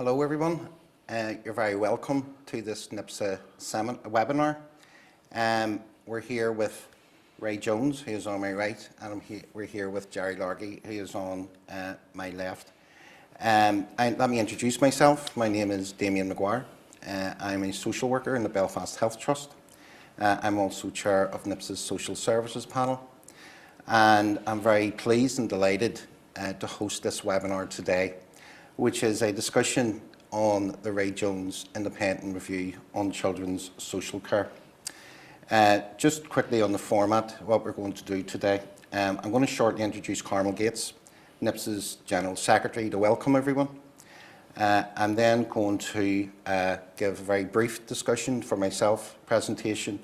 Hello everyone, you're very welcome to this NIPSA webinar. We're here with Ray Jones, who is on my right, and we're here with Jerry Largy, who is on my left. Let me introduce myself. My name is Damien Maguire. I'm a social worker in the Belfast Health Trust. I'm also chair of NIPSA's Social Services panel, and I'm very pleased and delighted to host this webinar today, which is a discussion on the Ray Jones Independent Review on Children's Social Care. Just quickly on the format, what we're going to do today, I'm going to shortly introduce Carmel Gates, NIPSA's General Secretary, to welcome everyone. I'm then going to give a very brief discussion for myself, presentation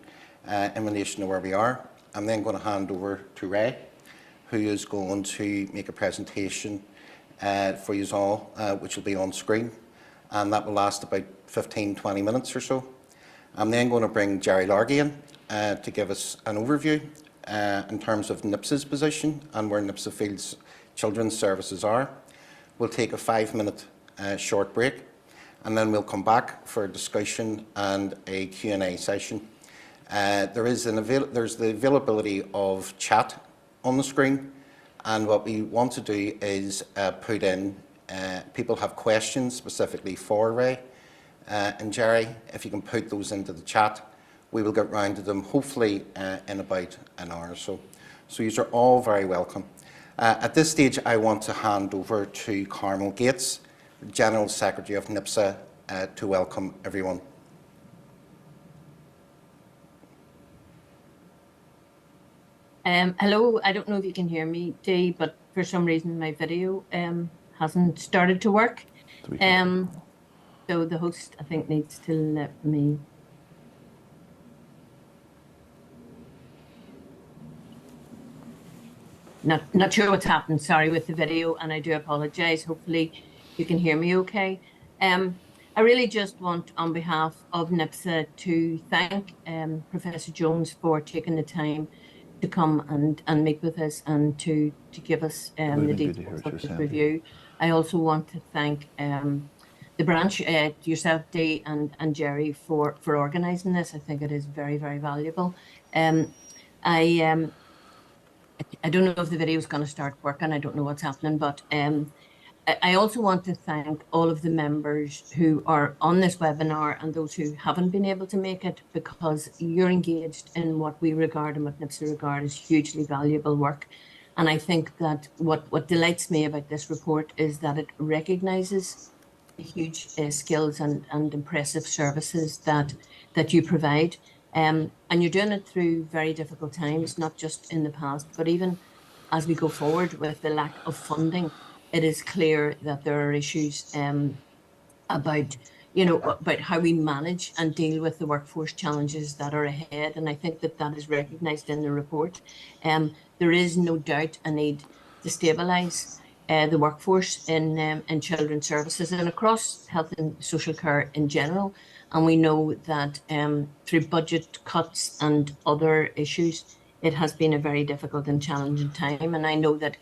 in relation to where we are. I'm then going to hand over to Ray, who is going to make a presentation for you all, which will be on screen, and that will last about 15-20 minutes or so. I'm then going to bring Jerry Largy in to give us an overview in terms of NIPSA's position and where NIPSA feels children's services are. We'll take a 5-minute short break, and then we'll come back for a discussion and a Q&A session. There's the availability of chat on the screen, and what we want to do is put in, people have questions specifically for Ray and Jerry. If you can put those into the chat, we will get round to them hopefully in about an hour or so. So you are all very welcome. At this stage, I want to hand over to Carmel Gates, General Secretary of NIPSA, to welcome everyone. Hello, I don't know if you can hear me, Dee, but for some reason my video hasn't started to work. So the host, I think, needs to let me. Not sure what's happened, sorry, with the video, and I do apologise. Hopefully you can hear me okay. I really just want, on behalf of NIPSA, to thank Professor Jones for taking the time to come and meet with us and to give us the details of this review. I also want to thank the branch, yourself, Dee, and Jerry, for organising this. I think it is very, very valuable. I don't know if the video is going to start working. I don't know what's happening, but I also want to thank all of the members who are on this webinar and those who haven't been able to make it, because you're engaged in what we regard and what NIPSA regard as hugely valuable work. And I think that what delights me about this report is that it recognises the huge skills and impressive services that you provide. And you're doing it through very difficult times, not just in the past, but even as we go forward with the lack of funding. It is clear that there are issues about how we manage and deal with the workforce challenges that are ahead, and I think that is recognised in the report. There is no doubt a need to stabilise the workforce in children's services and across health and social care in general. And we know that through budget cuts and other issues, it has been a very difficult and challenging time. And I know that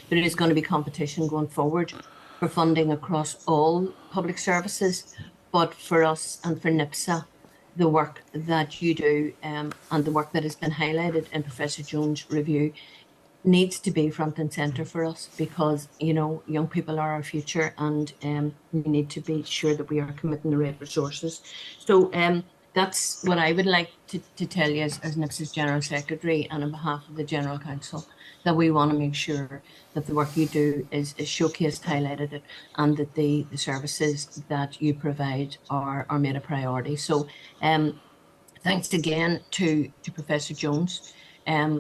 there is going to be competition going forward for funding across all public services. But for us and for NIPSA, the work that you do and the work that has been highlighted in Professor Jones' review needs to be front and centre for us, because young people are our future, and we need to be sure that we are committing the right resources. So that's what I would like to tell you as NIPSA's General Secretary, and on behalf of the General Council, that we want to make sure that the work you do is showcased, highlighted, and that the services that you provide are made a priority. So thanks again to Professor Jones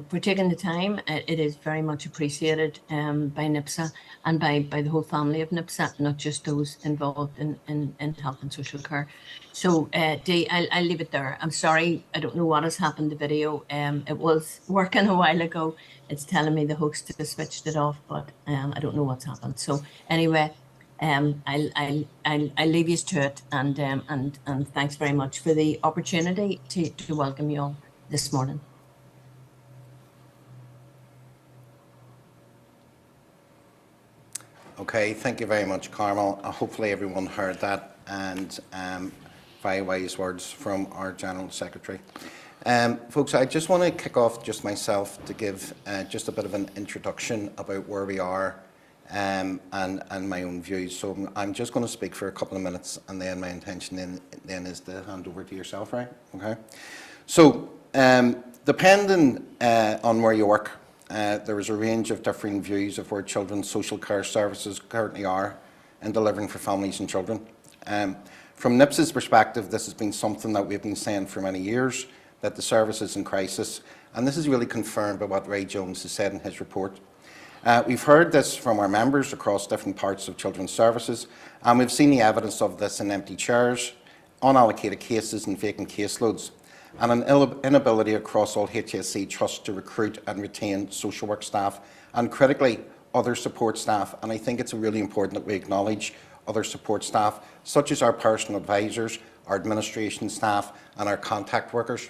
for taking the time. It is very much appreciated by NIPSA and by the whole family of NIPSA, not just those involved in health and social care. So Dee, I'll leave it there. I'm sorry, I don't know what has happened to the video. It was working a while ago. It's telling me the host has switched it off, but I don't know what's happened. So anyway, I'll leave you to it, and thanks very much for the opportunity to welcome you all this morning. Okay, thank you very much, Carmel. Hopefully everyone heard that, and very wise words from our General Secretary. Folks, I just want to kick off just myself to give just a bit of an introduction about where we are and my own views. So I'm just going to speak for a couple of minutes, and then my intention then is to hand over to yourself, right? Okay. So depending on where you work, there is a range of differing views of where children's social care services currently are in delivering for families and children. From NIPSA's perspective, this has been something that we've been saying for many years, that the service is in crisis, and this is really confirmed by what Ray Jones has said in his report. We've heard this from our members across different parts of children's services, and we've seen the evidence of this in empty chairs, unallocated cases and vacant caseloads, and an inability across all HSC trusts to recruit and retain social work staff, and critically, other support staff. And I think it's really important that we acknowledge other support staff, such as our personal advisors, our administration staff, and our contact workers.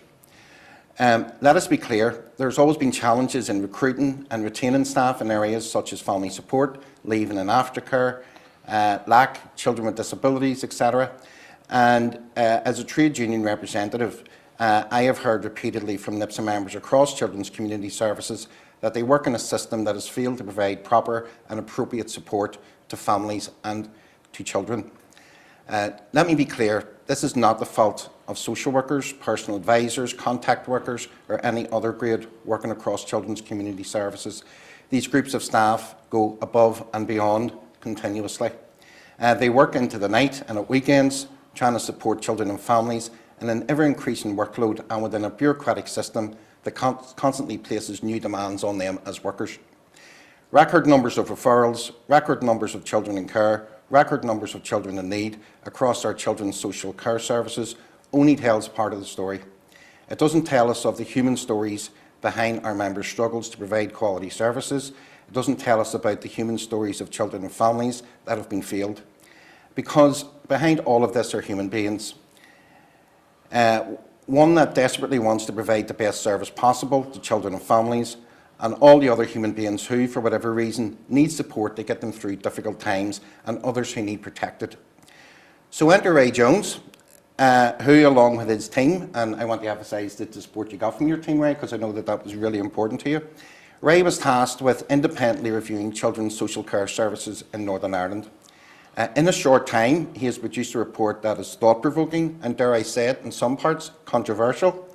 Let us be clear, there's always been challenges in recruiting and retaining staff in areas such as family support, leaving and aftercare, lack, children with disabilities, etc. And as a trade union representative, I have heard repeatedly from NIPSA members across children's community services that they work in a system that has failed to provide proper and appropriate support to families and to children. Let me be clear, this is not the fault of social workers, personal advisors, contact workers, or any other grade working across children's community services. These groups of staff go above and beyond continuously. They work into the night and at weekends, trying to support children and families in an ever-increasing workload and within a bureaucratic system that constantly places new demands on them as workers. Record numbers of referrals, record numbers of children in care, record numbers of children in need across our children's social care services only tells part of the story. It doesn't tell us of the human stories behind our members' struggles to provide quality services. It doesn't tell us about the human stories of children and families that have been failed. Because behind all of this are human beings. One that desperately wants to provide the best service possible to children and families, and all the other human beings who, for whatever reason, need support to get them through difficult times, and others who need protected. So enter Ray Jones, who, along with his team, and I want to emphasise the support you got from your team, Ray, because I know that that was really important to you. Ray was tasked with independently reviewing children's social care services in Northern Ireland. In a short time, he has produced a report that is thought-provoking and, dare I say it, in some parts, controversial.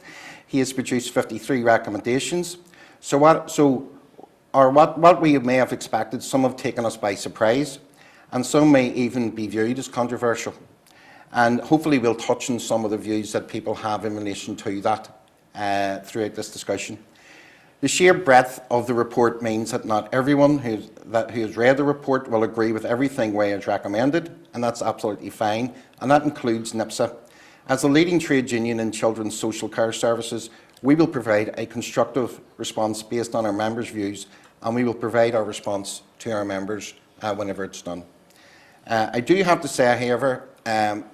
He has produced 53 recommendations. So what we may have expected, some have taken us by surprise, and some may even be viewed as controversial. And hopefully we'll touch on some of the views that people have in relation to that throughout this discussion. The sheer breadth of the report means that not everyone who has read the report will agree with everything Ray has recommended, and that's absolutely fine, and that includes NIPSA. As a leading trade union in children's social care services, we will provide a constructive response based on our members' views, and we will provide our response to our members whenever it's done. I do have to say, however,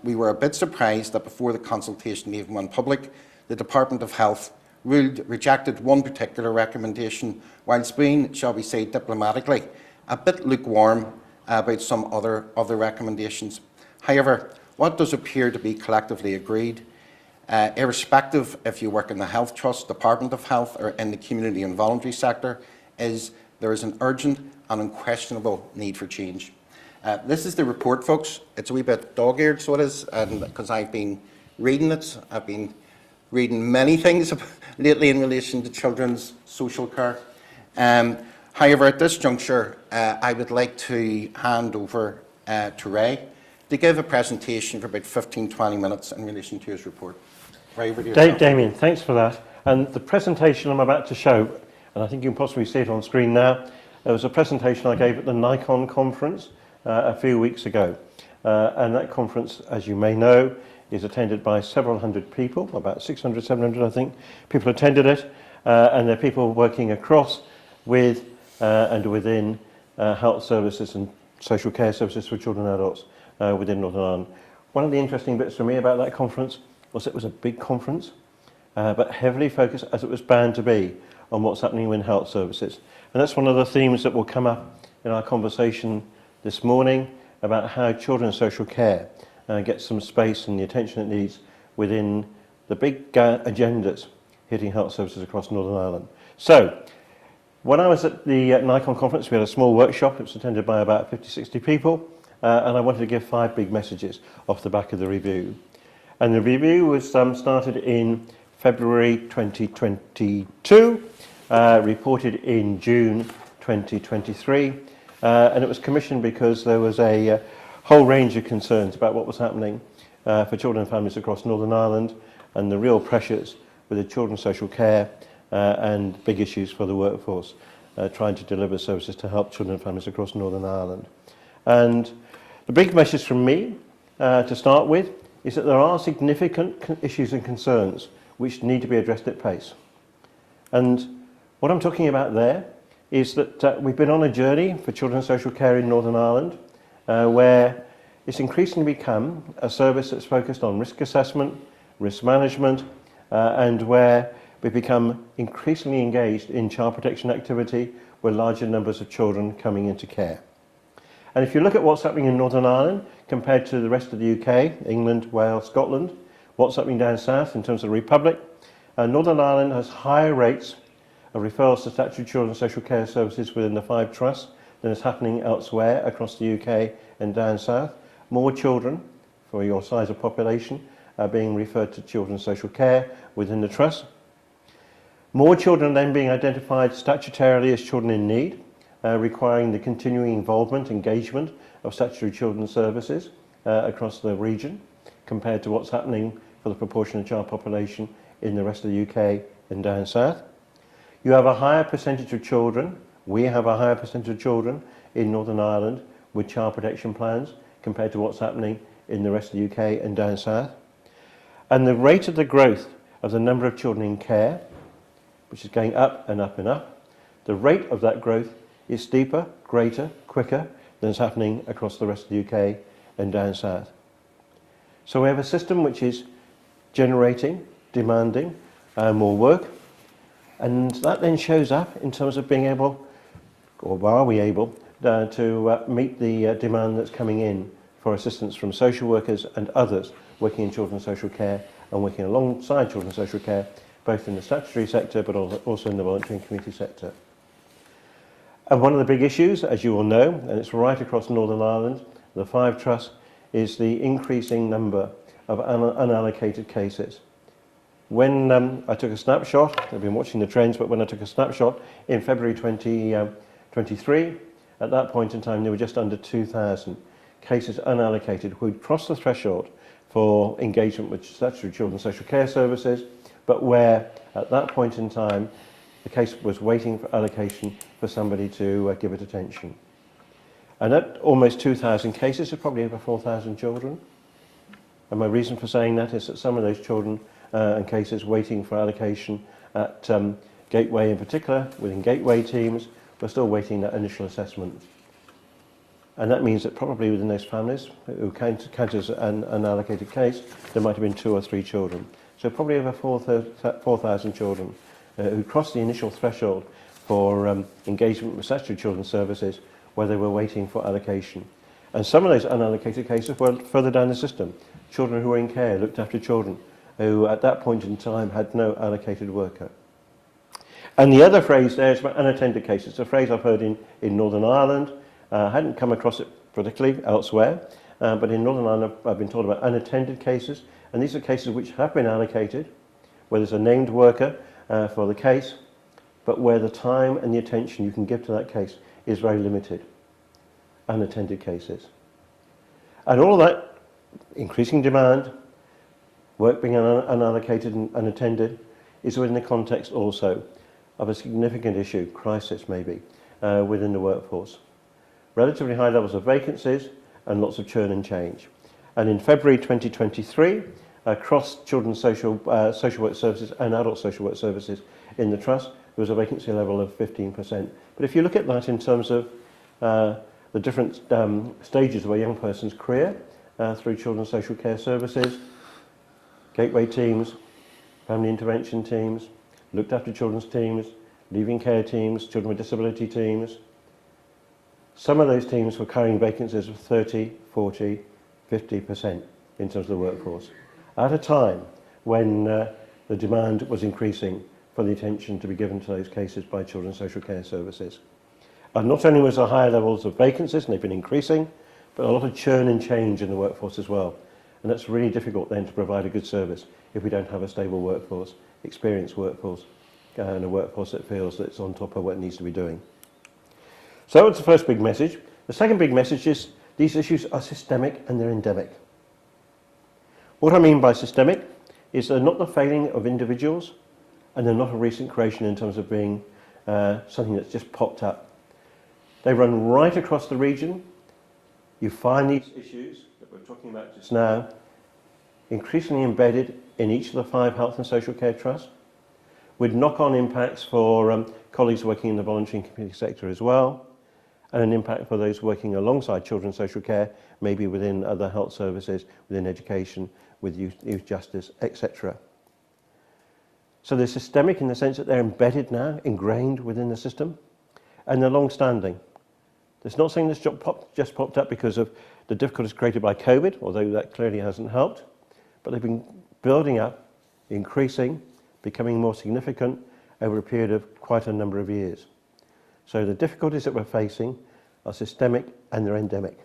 we were a bit surprised that before the consultation even went public, the Department of Health rejected one particular recommendation, whilst being, shall we say diplomatically, a bit lukewarm about some other recommendations. However, what does appear to be collectively agreed, irrespective if you work in the Health Trust, Department of Health, or in the community and voluntary sector, is there is an urgent and unquestionable need for change. This is the report, folks. It's a wee bit dog-eared, so it is, and because I've been reading it, I've been reading many things lately in relation to children's social care. However, at this juncture, I would like to hand over to Ray to give a presentation for about 15-20 minutes in relation to his report. Ray, over to yourself. Damien, thanks for that. And the presentation I'm about to show, and I think you can possibly see it on screen now, it was a presentation I gave at the NICON conference a few weeks ago. And that conference, as you may know, is attended by several hundred people, about 600, 700, I think, people attended it, and they're people working across with and within health services and social care services for children and adults within Northern Ireland. One of the interesting bits for me about that conference was it was a big conference, but heavily focused, as it was bound to be, on what's happening in health services. And that's one of the themes that will come up in our conversation this morning about how children's social care gets some space and the attention it needs within the big agendas hitting health services across Northern Ireland. So, when I was at the NICON conference, we had a small workshop. It was attended by about 50, 60 people, and I wanted to give 5 big messages off the back of the review. And the review was started in February 2022, reported in June 2023, and it was commissioned because there was a whole range of concerns about what was happening for children and families across Northern Ireland and the real pressures with the children's social care and big issues for the workforce trying to deliver services to help children and families across Northern Ireland. And the big message from me to start with is that there are significant issues and concerns which need to be addressed at pace. And what I'm talking about there is that we've been on a journey for children's social care in Northern Ireland where it's increasingly become a service that's focused on risk assessment, risk management, and where we've become increasingly engaged in child protection activity with larger numbers of children coming into care. And if you look at what's happening in Northern Ireland compared to the rest of the UK, England, Wales, Scotland, what's happening down south in terms of the Republic, Northern Ireland has higher rates of referrals to statutory children's social care services within the 5 trusts than is happening elsewhere across the UK and down south. More children, for your size of population, are being referred to children's social care within the trust. More children then being identified statutorily as children in need, requiring the continuing involvement, engagement of statutory children's services across the region, compared to what's happening for the proportion of child population in the rest of the UK and down south. You have a higher percentage of children, we have a higher percentage of children in Northern Ireland with child protection plans compared to what's happening in the rest of the UK and down south. And the rate of the growth of the number of children in care, which is going up and up and up, the rate of that growth is steeper, greater, quicker than is happening across the rest of the UK and down south. So we have a system which is generating, demanding more work, and that then shows up in terms of being able, or are we able, to meet the demand that's coming in for assistance from social workers and others working in children's social care and working alongside children's social care, both in the statutory sector but also in the voluntary and community sector. And one of the big issues, as you all know, and it's right across Northern Ireland, the 5 trusts, is the increasing number of unallocated cases. When I took a snapshot, I've been watching the trends, but when I took a snapshot in February 2023, at that point in time there were just under 2,000 cases unallocated who'd crossed the threshold for engagement with statutory children's social care services, but where at that point in time the case was waiting for allocation for somebody to give it attention. And at almost 2,000 cases, there's probably over 4,000 children. And my reason for saying that is that some of those children and cases waiting for allocation at Gateway in particular, within Gateway teams, were still waiting that initial assessment. And that means that probably within those families who count as an unallocated case, there might have been 2 or 3 children. So probably over 4,000 children who crossed the initial threshold for engagement with statutory children's services where they were waiting for allocation. And some of those unallocated cases were further down the system. Children who were in care, looked after children, who at that point in time had no allocated worker. And the other phrase there is about unattended cases. It's a phrase I've heard in Northern Ireland. I hadn't come across it particularly elsewhere, but in Northern Ireland I've been told about unattended cases, and these are cases which have been allocated, where there's a named worker for the case, but where the time and the attention you can give to that case is very limited. Unattended cases. And all of that increasing demand, work being unallocated and unattended, is within the context also of a significant issue, crisis maybe, within the workforce. Relatively high levels of vacancies and lots of churn and change. And in February 2023, across children's social work services and adult social work services in the Trust, there was a vacancy level of 15%. But if you look at that in terms of the different stages of a young person's career through children's social care services, gateway teams, family intervention teams, looked after children's teams, leaving care teams, children with disability teams, Some of those teams were carrying vacancies of 30, 40, 50% in terms of the workforce, at a time when the demand was increasing for the attention to be given to those cases by children's social care services. And not only was there higher levels of vacancies, and they've been increasing, but a lot of churn and change in the workforce as well. And that's really difficult then to provide a good service if we don't have a stable workforce, experienced workforce, and a workforce that feels that it's on top of what it needs to be doing. So that's the first big message. The second big message is these issues are systemic and they're endemic. What I mean by systemic is they're not the failing of individuals, and they're not a recent creation in terms of being something that's just popped up. They run right across the region. You find these issues that we're talking about just now increasingly embedded in each of the 5 health and social care trusts, with knock-on impacts for colleagues working in the voluntary and community sector as well, and an impact for those working alongside children's social care, maybe within other health services, within education, with youth justice, etc. So they're systemic in the sense that they're embedded now, ingrained within the system, and they're long-standing. It's not something that's just popped up because of the difficulties created by COVID, although that clearly hasn't helped, but they've been building up, increasing, becoming more significant over a period of quite a number of years. So the difficulties that we're facing are systemic and they're endemic.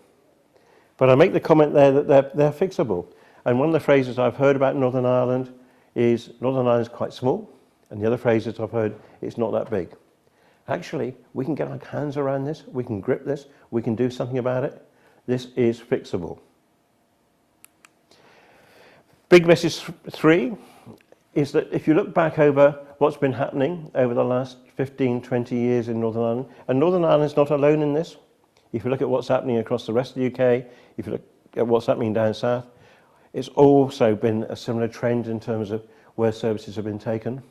But I make the comment there that they're fixable. And one of the phrases I've heard about Northern Ireland is Northern Ireland is quite small, and the other phrases I've heard, it's not that big. Actually, we can get our hands around this, we can grip this, we can do something about it. This is fixable. Big message 3 is that if you look back over what's been happening over the last 15, 20 years in Northern Ireland, and Northern Ireland is not alone in this. If you look at what's happening across the rest of the UK, if you look at what's happening down south, it's also been a similar trend in terms of where services have been taken.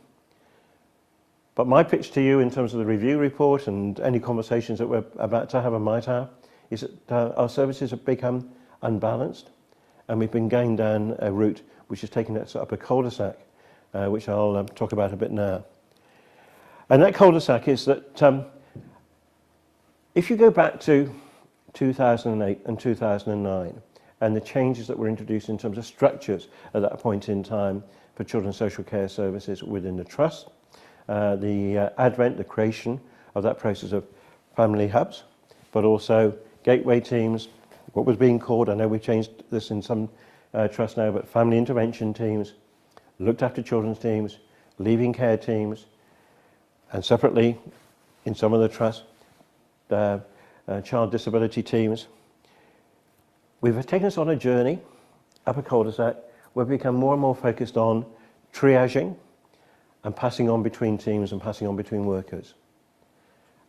But my pitch to you in terms of the review report and any conversations that we're about to have and might have is that our services have become unbalanced, and we've been going down a route which is taking us up a cul-de-sac, which I'll talk about a bit now. And that cul-de-sac is that if you go back to 2008 and 2009 and the changes that were introduced in terms of structures at that point in time for children's social care services within the trust, the advent, the creation of that process of family hubs, but also gateway teams, what was being called, I know we've changed this in some trusts now, but family intervention teams, looked after children's teams, leaving care teams, and separately in some of the trusts, child disability teams. We've taken us on a journey up a cul-de-sac where we've become more and more focused on triaging and passing on between teams and passing on between workers.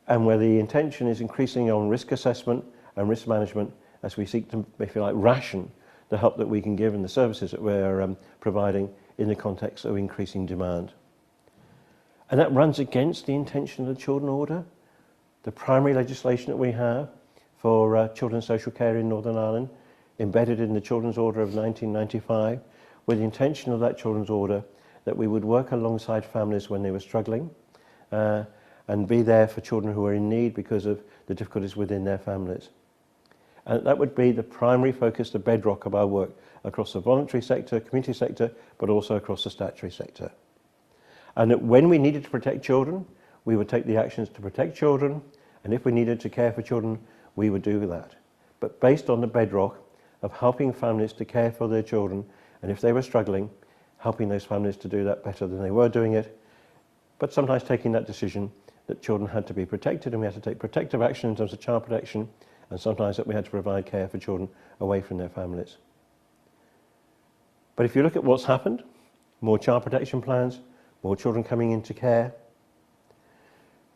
And where the intention is increasingly on risk assessment and risk management as we seek to, if you like, ration the help that we can give and the services that we're providing in the context of increasing demand. And that runs against the intention of the Children Order, the primary legislation that we have for children's social care in Northern Ireland, embedded in the Children's Order of 1995, with the intention of that Children's Order that we would work alongside families when they were struggling and be there for children who were in need because of the difficulties within their families. And that would be the primary focus, the bedrock of our work across the voluntary sector, community sector, but also across the statutory sector. And that when we needed to protect children, we would take the actions to protect children, and if we needed to care for children, we would do that. But based on the bedrock of helping families to care for their children, and if they were struggling, helping those families to do that better than they were doing it, but sometimes taking that decision that children had to be protected and we had to take protective action in terms of child protection, and sometimes that we had to provide care for children away from their families. But if you look at what's happened, more child protection plans, more children coming into care,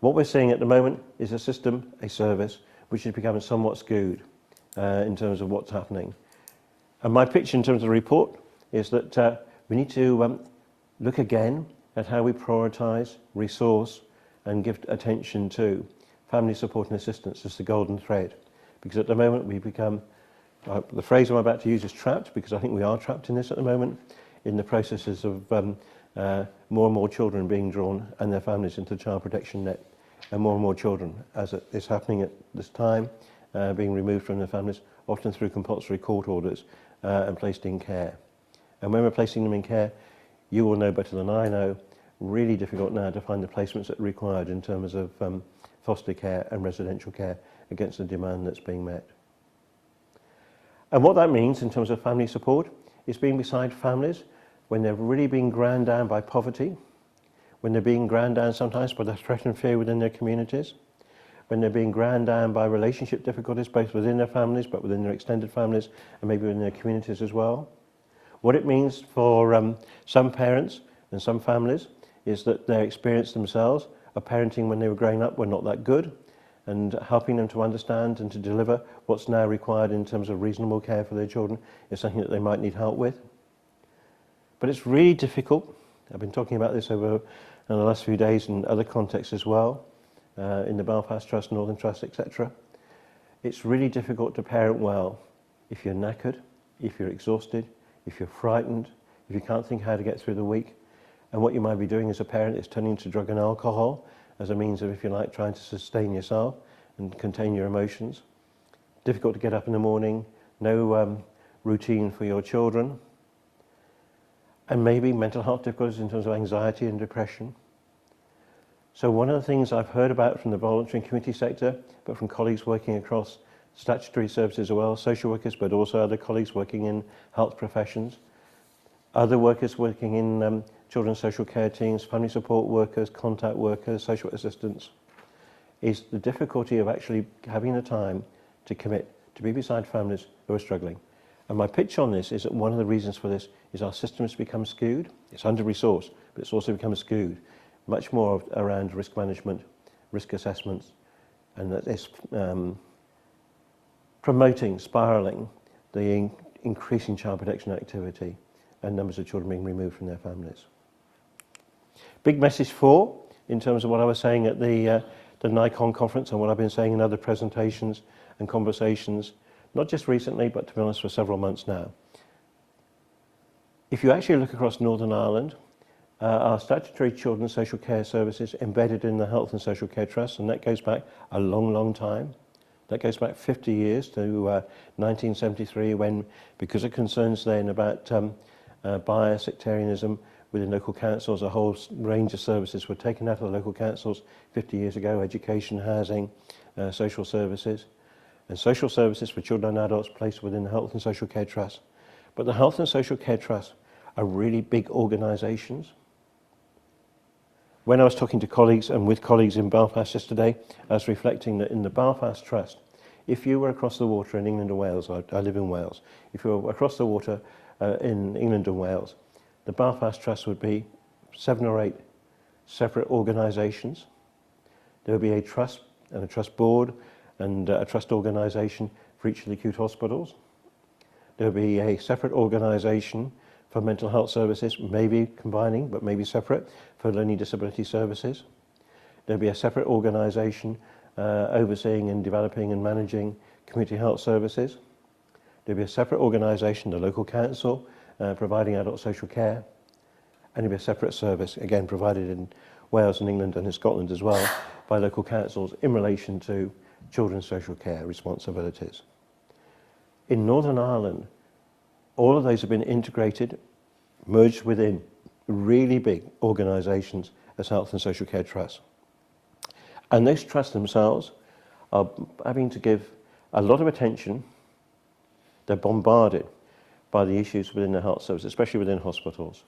what we're seeing at the moment is a system, a service, which is becoming somewhat skewed in terms of what's happening. And my pitch in terms of the report is that we need to look again at how we prioritise, resource and give attention to family support and assistance as the golden thread. Because at the moment we've become, the phrase I'm about to use is trapped, because I think we are trapped in this at the moment, in the processes of more and more children being drawn and their families into the child protection net. and more children, as it is happening at this time, being removed from their families, often through compulsory court orders, and placed in care. And when we're placing them in care, you will know better than I know, really difficult now to find the placements that are required in terms of foster care and residential care against the demand that's being met. And what that means in terms of family support is being beside families when they're really being ground down by poverty, when they're being ground down sometimes by the threat and fear within their communities, when they're being ground down by relationship difficulties, both within their families, but within their extended families, and maybe within their communities as well. What it means for some parents and some families is that their experience themselves of parenting when they were growing up were not that good, and helping them to understand and to deliver what's now required in terms of reasonable care for their children is something that they might need help with. But it's really difficult. I've been talking about this over the last few days in other contexts as well, in the Belfast Trust, Northern Trust, etc. It's really difficult to parent well if you're knackered, if you're exhausted, if you're frightened, if you can't think how to get through the week. And what you might be doing as a parent is turning to drug and alcohol as a means of, if you like, trying to sustain yourself and contain your emotions. Difficult to get up in the morning, no routine for your children. And maybe mental health difficulties in terms of anxiety and depression. So one of the things I've heard about from the voluntary and community sector, but from colleagues working across statutory services as well, social workers, but also other colleagues working in health professions, other workers working in children's social care teams, family support workers, contact workers, social assistants, is the difficulty of actually having the time to commit to be beside families who are struggling. And my pitch on this is that one of the reasons for this is our system has become skewed. It's under-resourced, but it's also become skewed. Much more around risk management, risk assessments, and that it's promoting, spiralling the increasing child protection activity and numbers of children being removed from their families. Big message 4, in terms of what I was saying at the NICON conference and what I've been saying in other presentations and conversations, not just recently, but to be honest, for several months now. If you actually look across Northern Ireland, our statutory children's social care services embedded in the Health and Social Care Trust, and that goes back a long time. That goes back 50 years to 1973, when, because of concerns then about bias, sectarianism within local councils, a whole range of services were taken out of the local councils 50 years ago: education, housing, social services. And social services for children and adults placed within the Health and Social Care Trust. But the Health and Social Care Trust are really big organisations. When I was talking to colleagues and with colleagues in Belfast yesterday, I was reflecting that in the Belfast Trust, if you were across the water in England or Wales, I live in Wales, if you were across the water in England and Wales, the Belfast Trust would be 7 or 8 separate organisations. There would be a trust and a trust board and a trust organisation for each of the acute hospitals. There would be a separate organisation for mental health services, maybe combining, but maybe separate, for learning disability services. There would be a separate organisation overseeing and developing and managing community health services. There would be a separate organisation, the local council, providing adult social care. And there would be a separate service, again, provided in Wales and England and in Scotland as well, by local councils in relation to children's social care responsibilities. In Northern Ireland, all of those have been integrated, merged within really big organisations as Health and Social Care Trusts. And those trusts themselves are having to give a lot of attention. They're bombarded by the issues within the health service, especially within hospitals.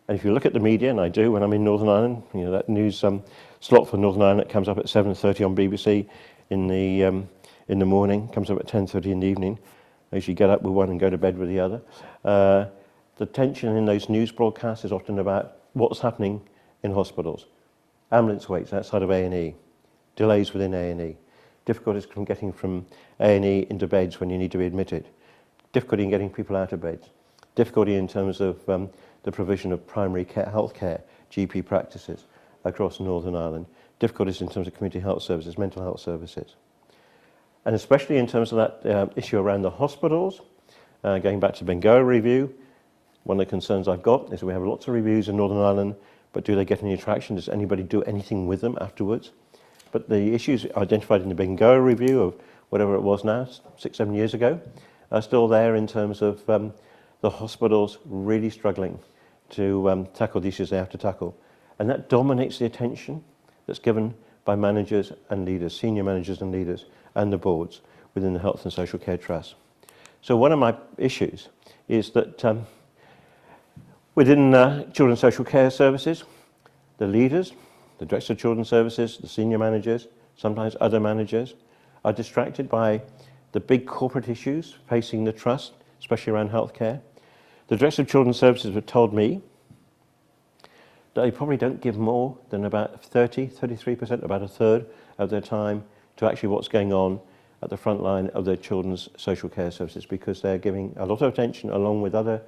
And if you look at the media, and I do when I'm in Northern Ireland, you know, that news slot for Northern Ireland that comes up at 7:30 on BBC in the morning, comes up at 10:30 in the evening. I usually get up with one and go to bed with the other. The tension in those news broadcasts is often about what's happening in hospitals. Ambulance waits outside of A&E, delays within A&E, difficulties from getting from A&E into beds when you need to be admitted, difficulty in getting people out of beds, difficulty in terms of the provision of primary care, health care, GP practices across Northern Ireland, difficulties in terms of community health services, mental health services. And especially in terms of that issue around the hospitals, going back to the Bengoa review, one of the concerns I've got is we have lots of reviews in Northern Ireland, but do they get any traction? Does anybody do anything with them afterwards? but the issues identified in the Bengoa review of whatever it was now, 6-7 years ago, are still there in terms of the hospitals really struggling to tackle the issues they have to tackle. And that dominates the attention that's given by managers and leaders, senior managers and leaders, and the boards within the Health and Social Care Trust. So one of my issues is that within Children's Social Care Services, the leaders, the Directors of Children's Services, the senior managers, sometimes other managers, are distracted by the big corporate issues facing the Trust, especially around healthcare. The Directors of Children's Services have told me that they probably don't give more than about 33%, about a third of their time to actually what's going on at the front line of their children's social care services, because they're giving a lot of attention, along with other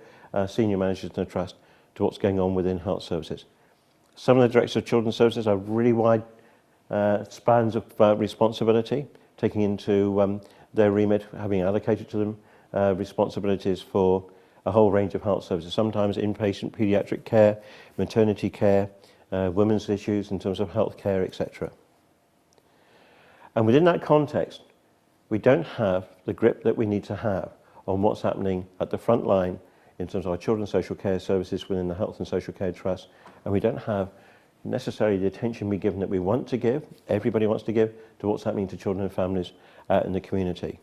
senior managers in the Trust, to what's going on within health services. Some of the Directors of Children's Services have really wide spans of responsibility, taking into their remit, having allocated to them responsibilities for a whole range of health services, sometimes inpatient paediatric care, maternity care, women's issues in terms of health care, etc. And within that context, we don't have the grip that we need to have on what's happening at the front line in terms of our children's social care services within the Health and Social Care Trust, and we don't have necessarily the attention we give that we want to give, everybody wants to give, to what's happening to children and families in the community.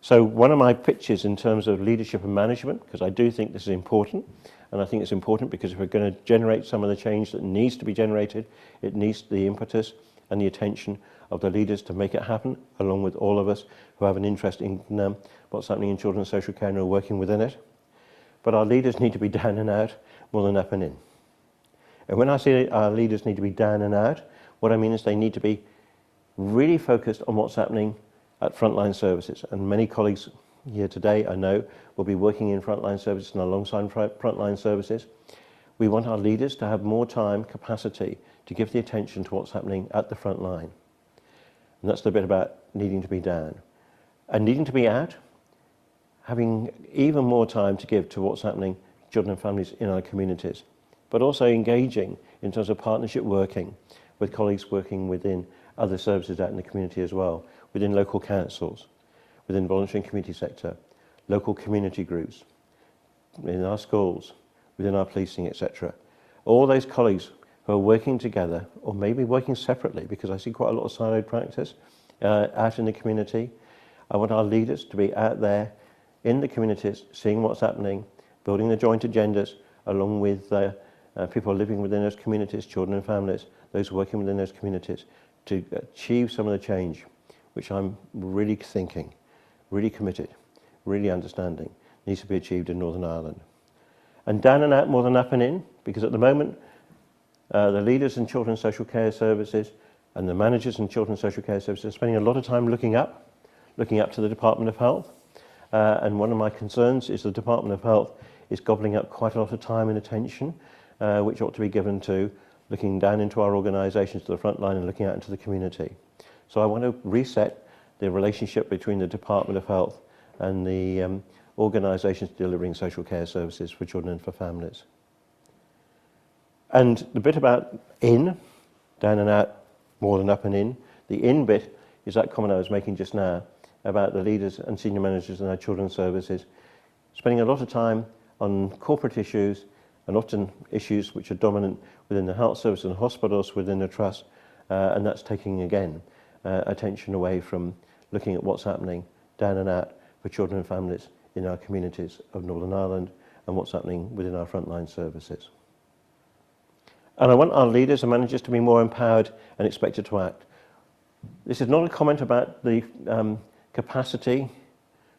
So one of my pitches in terms of leadership and management, because I do think this is important, and I think it's important because if we're going to generate some of the change that needs to be generated, it needs the impetus and the attention of the leaders to make it happen, along with all of us who have an interest in what's happening in children's social care and are working within it. But our leaders need to be down and out more than up and in. And when I say our leaders need to be down and out, what I mean is they need to be really focused on what's happening at frontline services. And many colleagues here today, I know, will be working in frontline services and alongside frontline services. We want our leaders to have more time, capacity, to give the attention to what's happening at the front line. And that's the bit about needing to be down. And needing to be out, having even more time to give to what's happening to children and families in our communities, but also engaging in terms of partnership working with colleagues working within other services out in the community as well, within local councils, within voluntary and community sector, local community groups, in our schools, within our policing, etc. All those colleagues who are working together, or maybe working separately, because I see quite a lot of siloed practice out in the community. I want our leaders to be out there in the communities, seeing what's happening, building the joint agendas, along with people living within those communities, children and families, those working within those communities, to achieve some of the change, which I'm really thinking, really committed, really understanding, needs to be achieved in Northern Ireland. And down and out more than up and in, because at the moment, the leaders in children's social care services and the managers in children's social care services are spending a lot of time looking up to the Department of Health. And one of my concerns is the Department of Health is gobbling up quite a lot of time and attention, which ought to be given to looking down into our organisations to the front line and looking out into the community. So I want to reset the relationship between the Department of Health and the organisations delivering social care services for children and for families. And the bit about in, down and out, more than up and in, the in bit is that comment I was making just now about the leaders and senior managers in our children's services spending a lot of time on corporate issues and often issues which are dominant within the health service and hospitals within the trust, and that's taking again attention away from looking at what's happening down and out for children and families in our communities of Northern Ireland and what's happening within our frontline services. And I want our leaders and managers to be more empowered and expected to act. This is not a comment about the capacity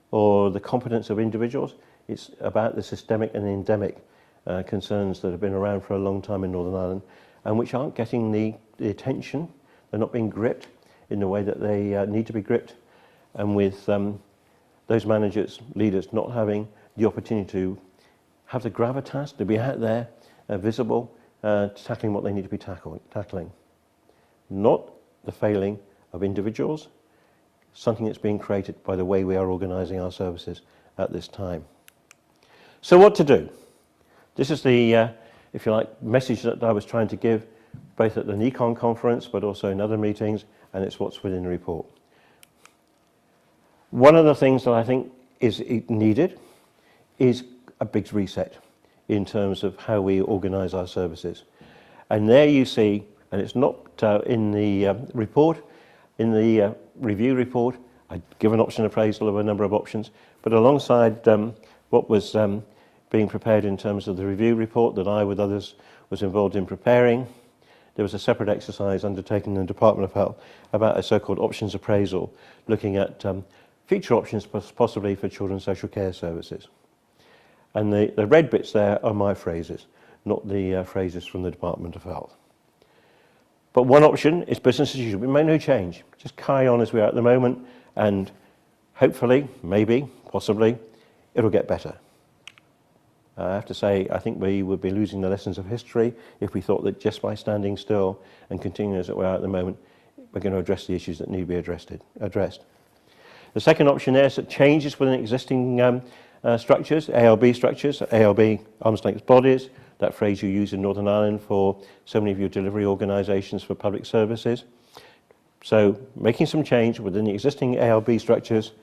or the competence of individuals. It's about the systemic and endemic concerns that have been around for a long time in Northern Ireland and which aren't getting the attention. They're not being gripped in the way that they need to be gripped, and with those managers, leaders not having the opportunity to have the gravitas to be out there, visible, tackling what they need to be tackling. Not the failing of individuals, something that's being created by the way we are organising our services at this time. So what to do? This is the, if you like, message that I was trying to give both at the NICON conference, but also in other meetings, and it's what's within the report. One of the things that I think is needed is a big reset in terms of how we organise our services. And there you see, and it's not in the report, in the review report, I give an option appraisal of a number of options, but alongside what was being prepared in terms of the review report that I, with others, was involved in preparing, there was a separate exercise undertaken in the Department of Health about a so-called options appraisal, looking at future options possibly for children's social care services. And the red bits there are my phrases, not the phrases from the Department of Health. But one option is business as usual. We make no change. Just carry on as we are at the moment, and hopefully, maybe, possibly, it'll get better. I have to say, I think we would be losing the lessons of history if we thought that just by standing still and continuing as we are at the moment, we're going to address the issues that need to be addressed. The second option there is that changes within existing structures, ALB structures, ALB, arm's length bodies, that phrase you use in Northern Ireland for so many of your delivery organisations for public services. So making some change within the existing ALB structures,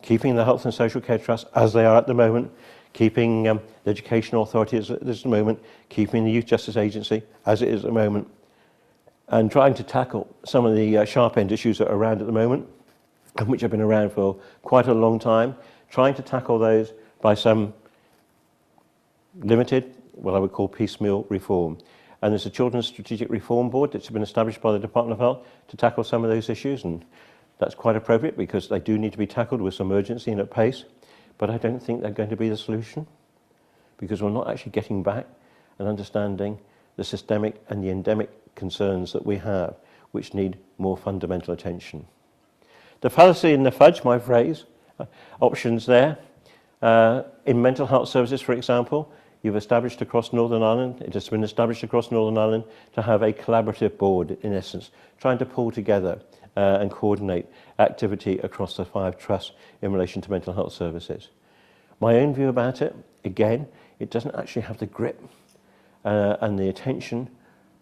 keeping the Health and Social Care Trust as they are at the moment, keeping the Education Authority as it is at the moment, keeping the Youth Justice Agency as it is at the moment, and trying to tackle some of the sharp-end issues that are around at the moment, and which have been around for quite a long time, trying to tackle those by some limited, what I would call piecemeal reform. And there's a Children's Strategic Reform Board that's been established by the Department of Health to tackle some of those issues, and that's quite appropriate because they do need to be tackled with some urgency and at pace. But I don't think they're going to be the solution, because we're not actually getting back and understanding the systemic and the endemic concerns that we have, which need more fundamental attention. The fallacy in the fudge, my phrase, options there. In mental health services, for example, you've established across Northern Ireland, it has been established across Northern Ireland to have a collaborative board, in essence, trying to pull together and coordinate activity across the 5 trusts in relation to mental health services. My own view about it, again, it doesn't actually have the grip and the attention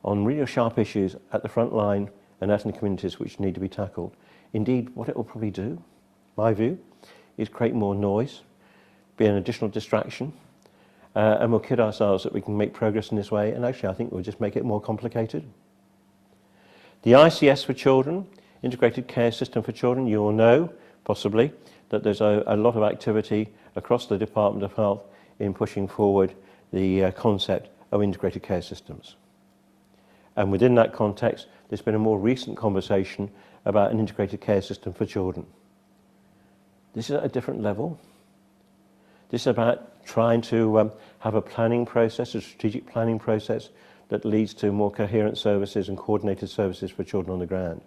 on really sharp issues at the front line and out in the communities which need to be tackled. Indeed, what it will probably do, my view, is create more noise, be an additional distraction, and we'll kid ourselves that we can make progress in this way, and actually I think we'll just make it more complicated. The ICS for children, Integrated Care System for Children, you all know, possibly, that there's a lot of activity across the Department of Health in pushing forward the concept of integrated care systems. And within that context, there's been a more recent conversation about an integrated care system for children. This is at a different level. This is about trying to have a planning process, a strategic planning process that leads to more coherent services and coordinated services for children on the ground.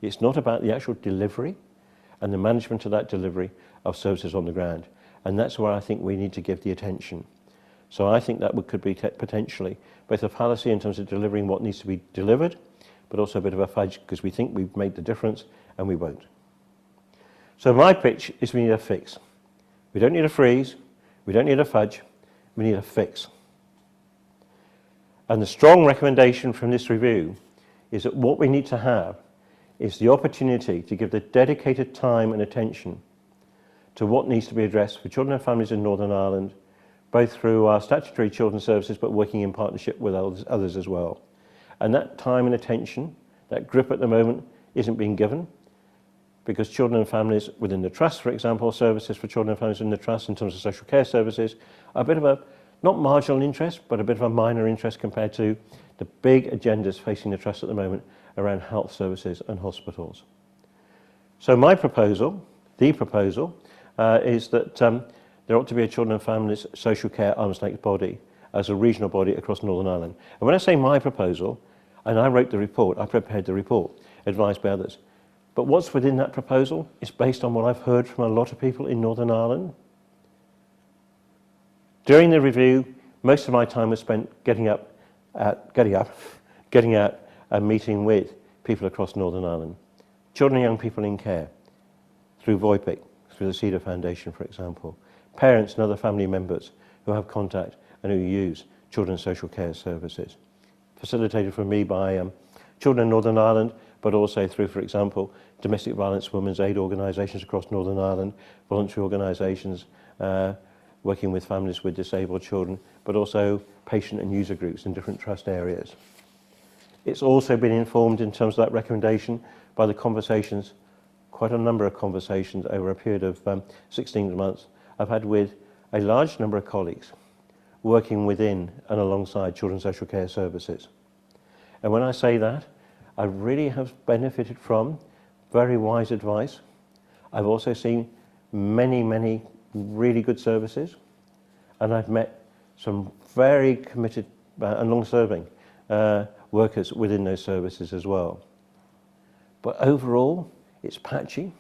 It's not about the actual delivery and the management of that delivery of services on the ground. And that's where I think we need to give the attention. So I think that could be potentially both a fallacy in terms of delivering what needs to be delivered, but also a bit of a fudge because we think we've made the difference and we won't. So my pitch is we need a fix. We don't need a freeze, we don't need a fudge, we need a fix. And the strong recommendation from this review is that what we need to have is the opportunity to give the dedicated time and attention to what needs to be addressed for children and families in Northern Ireland, both through our statutory children's services, but working in partnership with others as well. And that time and attention, that grip at the moment, isn't being given, because children and families within the trust, for example, services for children and families in the trust in terms of social care services, are a bit of a, not marginal interest, but a bit of a minor interest compared to the big agendas facing the trust at the moment around health services and hospitals. So my proposal, the proposal, is that there ought to be a children and families social care arm's length body as a regional body across Northern Ireland. And when I say my proposal, and I wrote the report, I prepared the report, advised by others, but what's within that proposal is based on what I've heard from a lot of people in Northern Ireland. During the review, most of my time was spent getting out and meeting with people across Northern Ireland, children and young people in care, through VOIPIC, through the Cedar Foundation, for example, parents and other family members who have contact and who use children's social care services, facilitated for me by Children in Northern Ireland, but also through, for example, domestic violence women's aid organisations across Northern Ireland, voluntary organisations working with families with disabled children, but also patient and user groups in different trust areas. It's also been informed in terms of that recommendation by the conversations, quite a number of conversations over a period of 16 months I've had with a large number of colleagues working within and alongside children's social care services. And when I say that, I really have benefited from very wise advice. I've also seen many, many really good services, and I've met some very committed and long-serving workers within those services as well. But overall, it's patchy.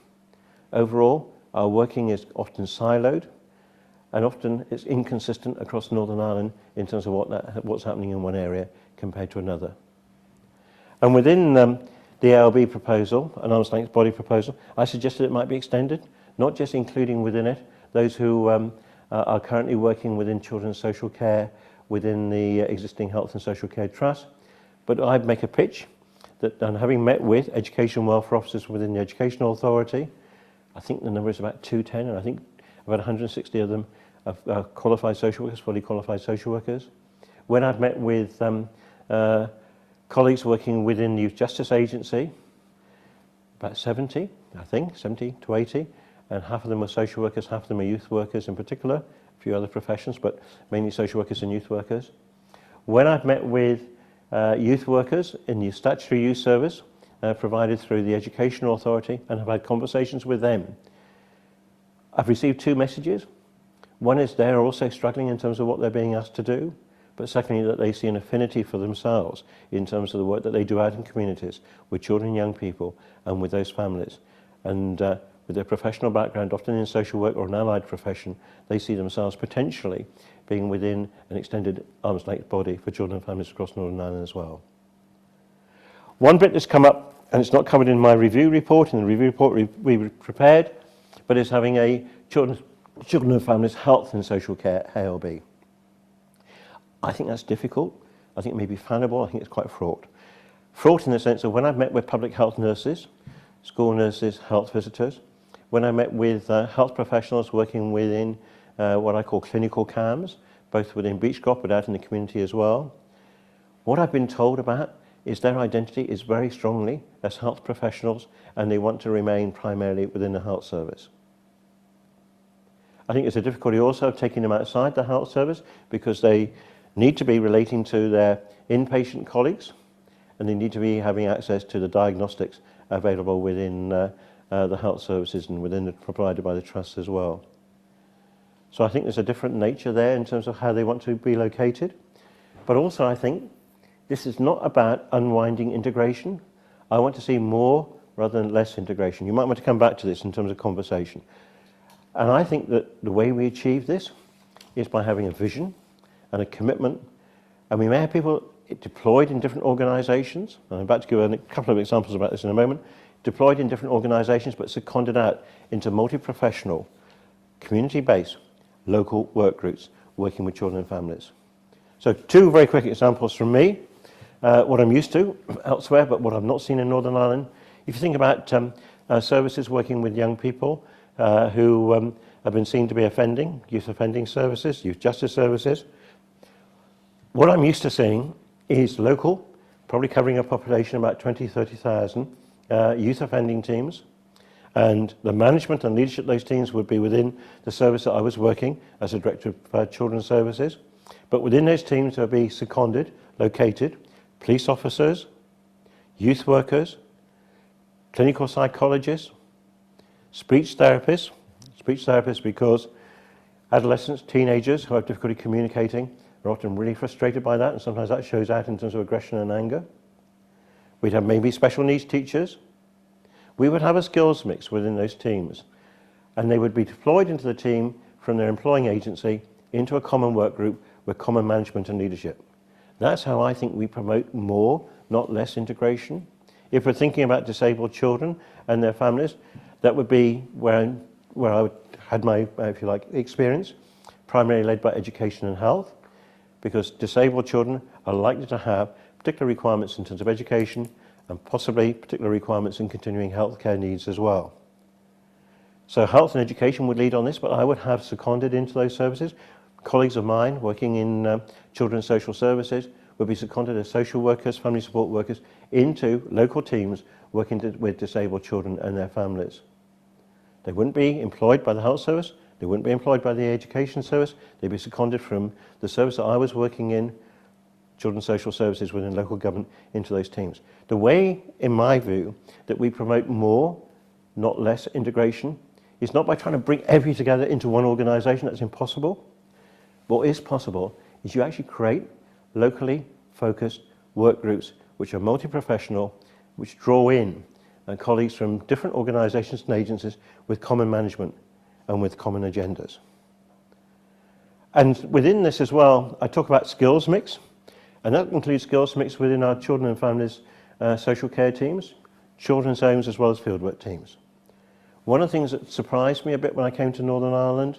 Overall, our working is often siloed, and often it's inconsistent across Northern Ireland in terms of what's happening in one area compared to another. And within the ALB proposal, an arm's length body proposal, I suggested it might be extended, not just including within it those who are currently working within children's social care within the existing health and social care trust, but I'd make a pitch that, and having met with education welfare officers within the educational authority, I think the number is about 210, and I think about 160 of them are qualified social workers, fully qualified social workers. When I've met with colleagues working within the Youth Justice Agency, about 70, I think, 70 to 80, and half of them are social workers, half of them are youth workers in particular, a few other professions, but mainly social workers and youth workers. When I've met with youth workers in the statutory youth service provided through the Educational Authority and have had conversations with them, I've received two messages. One is they're also struggling in terms of what they're being asked to do, but secondly that they see an affinity for themselves in terms of the work that they do out in communities with children and young people and with those families. And with their professional background, often in social work or an allied profession, they see themselves potentially being within an extended arm's length body for children and families across Northern Ireland as well. One bit that's come up, and it's not covered in my review report, in the review report we prepared, but is having a children and families health and social care ALB. I think that's difficult. I think it may be fallible. I think it's quite fraught. Fraught in the sense of when I've met with public health nurses, school nurses, health visitors, when I met with health professionals working within what I call clinical CAMs, both within Beachcroft but out in the community as well, what I've been told about is their identity is very strongly as health professionals, and they want to remain primarily within the health service. I think there's a difficulty also of taking them outside the health service because they need to be relating to their inpatient colleagues, and they need to be having access to the diagnostics available within the health services and within the provided by the trust as well. So I think there's a different nature there in terms of how they want to be located. But also I think this is not about unwinding integration. I want to see more rather than less integration. You might want to come back to this in terms of conversation. And I think that the way we achieve this is by having a vision and a commitment. And we may have people deployed in different organisations. I'm about to give a couple of examples about this in a moment. Deployed in different organisations, but seconded out into multi-professional, community-based, local work groups working with children and families. So two very quick examples from me, what I'm used to elsewhere, but what I've not seen in Northern Ireland. If you think about services working with young people who have been seen to be offending, youth offending services, youth justice services, what I'm used to seeing is local, probably covering a population of about 20, 30,000 youth offending teams, and the management and leadership of those teams would be within the service that I was working as a director of children's services. But within those teams there would be seconded, located, police officers, youth workers, clinical psychologists, speech therapists because adolescents, teenagers who have difficulty communicating are often really frustrated by that, and sometimes that shows out in terms of aggression and anger. We'd have maybe special needs teachers. We would have a skills mix within those teams, and they would be deployed into the team from their employing agency into a common work group with common management and leadership. That's how I think we promote more, not less integration. If we're thinking about disabled children and their families, that would be where I had my, if you like, experience, primarily led by education and health, because disabled children are likely to have particular requirements in terms of education and possibly particular requirements in continuing healthcare needs as well. So health and education would lead on this, but I would have seconded into those services. Colleagues of mine working in children's social services would be seconded as social workers, family support workers, into local teams working with disabled children and their families. They wouldn't be employed by the health service, they wouldn't be employed by the education service, they'd be seconded from the service that I was working in, children's social services within local government, into those teams. The way, in my view, that we promote more, not less integration, is not by trying to bring everything together into one organisation. That's impossible. What is possible is you actually create locally focused work groups which are multi-professional, which draw in colleagues from different organisations and agencies with common management and with common agendas. And within this as well, I talk about skills mix, and that includes skills mix within our children and families social care teams, children's homes as well as fieldwork teams. One of the things that surprised me a bit when I came to Northern Ireland,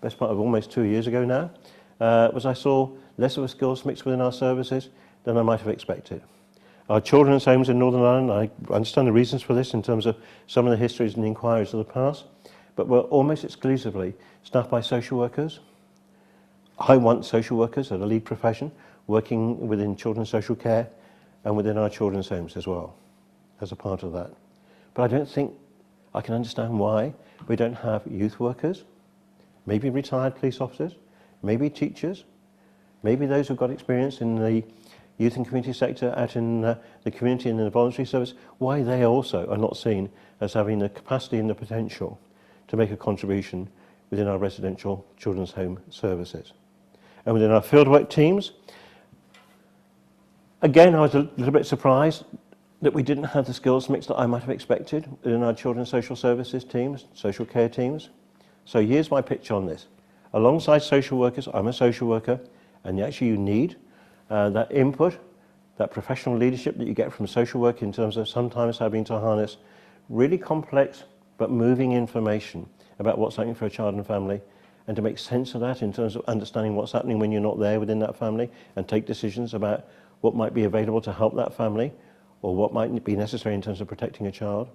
best part of almost 2 years ago now, was I saw less of a skills mix within our services than I might have expected. Our children's homes in Northern Ireland, I understand the reasons for this in terms of some of the histories and inquiries of the past, but were almost exclusively staffed by social workers. I want social workers as a lead profession working within children's social care and within our children's homes as well, as a part of that. But I don't think I can understand why we don't have youth workers, maybe retired police officers, maybe teachers, maybe those who've got experience in the youth and community sector out in the community and in the voluntary service, why they also are not seen as having the capacity and the potential to make a contribution within our residential children's home services. And within our fieldwork teams, again, I was a little bit surprised that we didn't have the skills mix that I might have expected within our children's social services teams, social care teams. So here's my pitch on this. Alongside social workers, I'm a social worker, and actually you need that input, that professional leadership that you get from social work in terms of sometimes having to harness really complex but moving information about what's happening for a child and family, and to make sense of that in terms of understanding what's happening when you're not there within that family and take decisions about what might be available to help that family or what might be necessary in terms of protecting a child.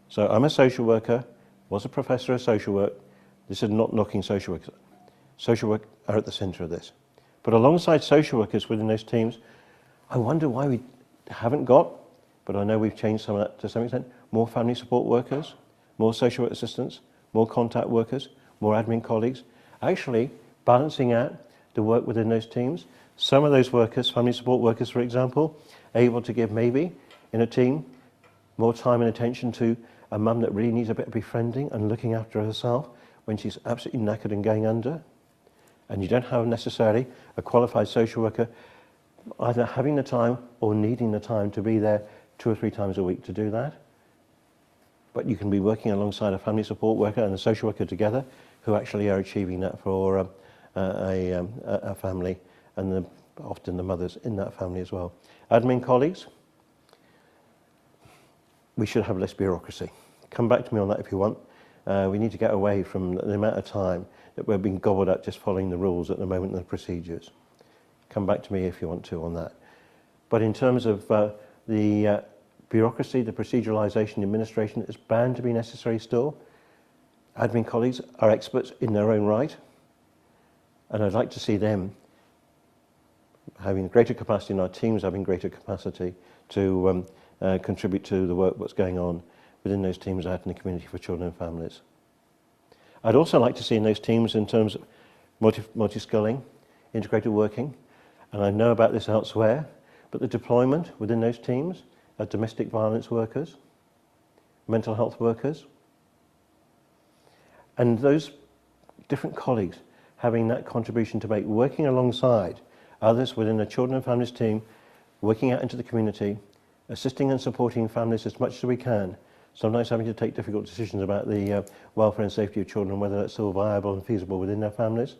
So I'm a social worker, was a professor of social work. This is not knocking social workers. Social work are at the centre of this. But alongside social workers within those teams, I wonder why we haven't got, but I know we've changed some of that to some extent, more family support workers, more social work assistants, more contact workers, more admin colleagues, actually balancing out the work within those teams. Some of those workers, family support workers for example, are able to give maybe in a team more time and attention to a mum that really needs a bit of befriending and looking after herself when she's absolutely knackered and going under. And you don't have necessarily a qualified social worker either having the time or needing the time to be there 2 or 3 times a week to do that. But you can be working alongside a family support worker and a social worker together who actually are achieving that for a family and often the mothers in that family as well. Admin colleagues, we should have less bureaucracy. Come back to me on that if you want. We need to get away from the amount of time that we're being gobbled at just following the rules at the moment and the procedures. Come back to me if you want to on that. But in terms of the bureaucracy, the proceduralisation, administration is bound to be necessary still. Admin colleagues are experts in their own right, and I'd like to see them having greater capacity and our teams having greater capacity to contribute to the work that's going on within those teams out in the community for children and families. I'd also like to see in those teams in terms of multi-skilling, integrated working, and I know about this elsewhere, but the deployment within those teams of domestic violence workers, mental health workers, and those different colleagues having that contribution to make, working alongside others within the children and families team, working out into the community, assisting and supporting families as much as we can, sometimes having to take difficult decisions about the welfare and safety of children, whether that's still viable and feasible within their families,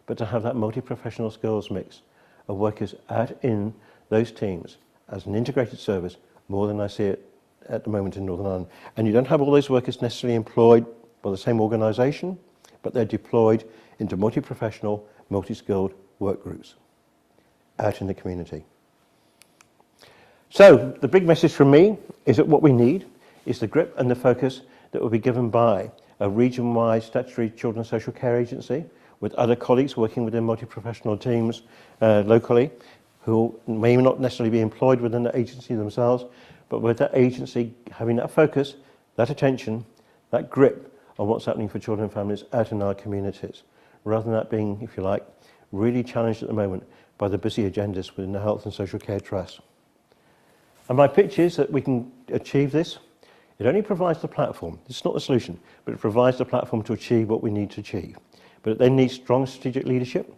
but to have that multi-professional skills mix of workers out in those teams as an integrated service, more than I see it at the moment in Northern Ireland. And you don't have all those workers necessarily employed by the same organisation, but they're deployed into multi-professional, multi-skilled work groups out in the community. So the big message from me is that what we need is the grip and the focus that will be given by a region-wide statutory children's social care agency with other colleagues working within multi-professional teams locally who may not necessarily be employed within the agency themselves, but with that agency having that focus, that attention, that grip on what's happening for children and families out in our communities, rather than that being, if you like, really challenged at the moment by the busy agendas within the Health and Social Care Trust. And my pitch is that we can achieve this. It only provides the platform. It's not the solution, but it provides the platform to achieve what we need to achieve. But it then needs strong strategic leadership.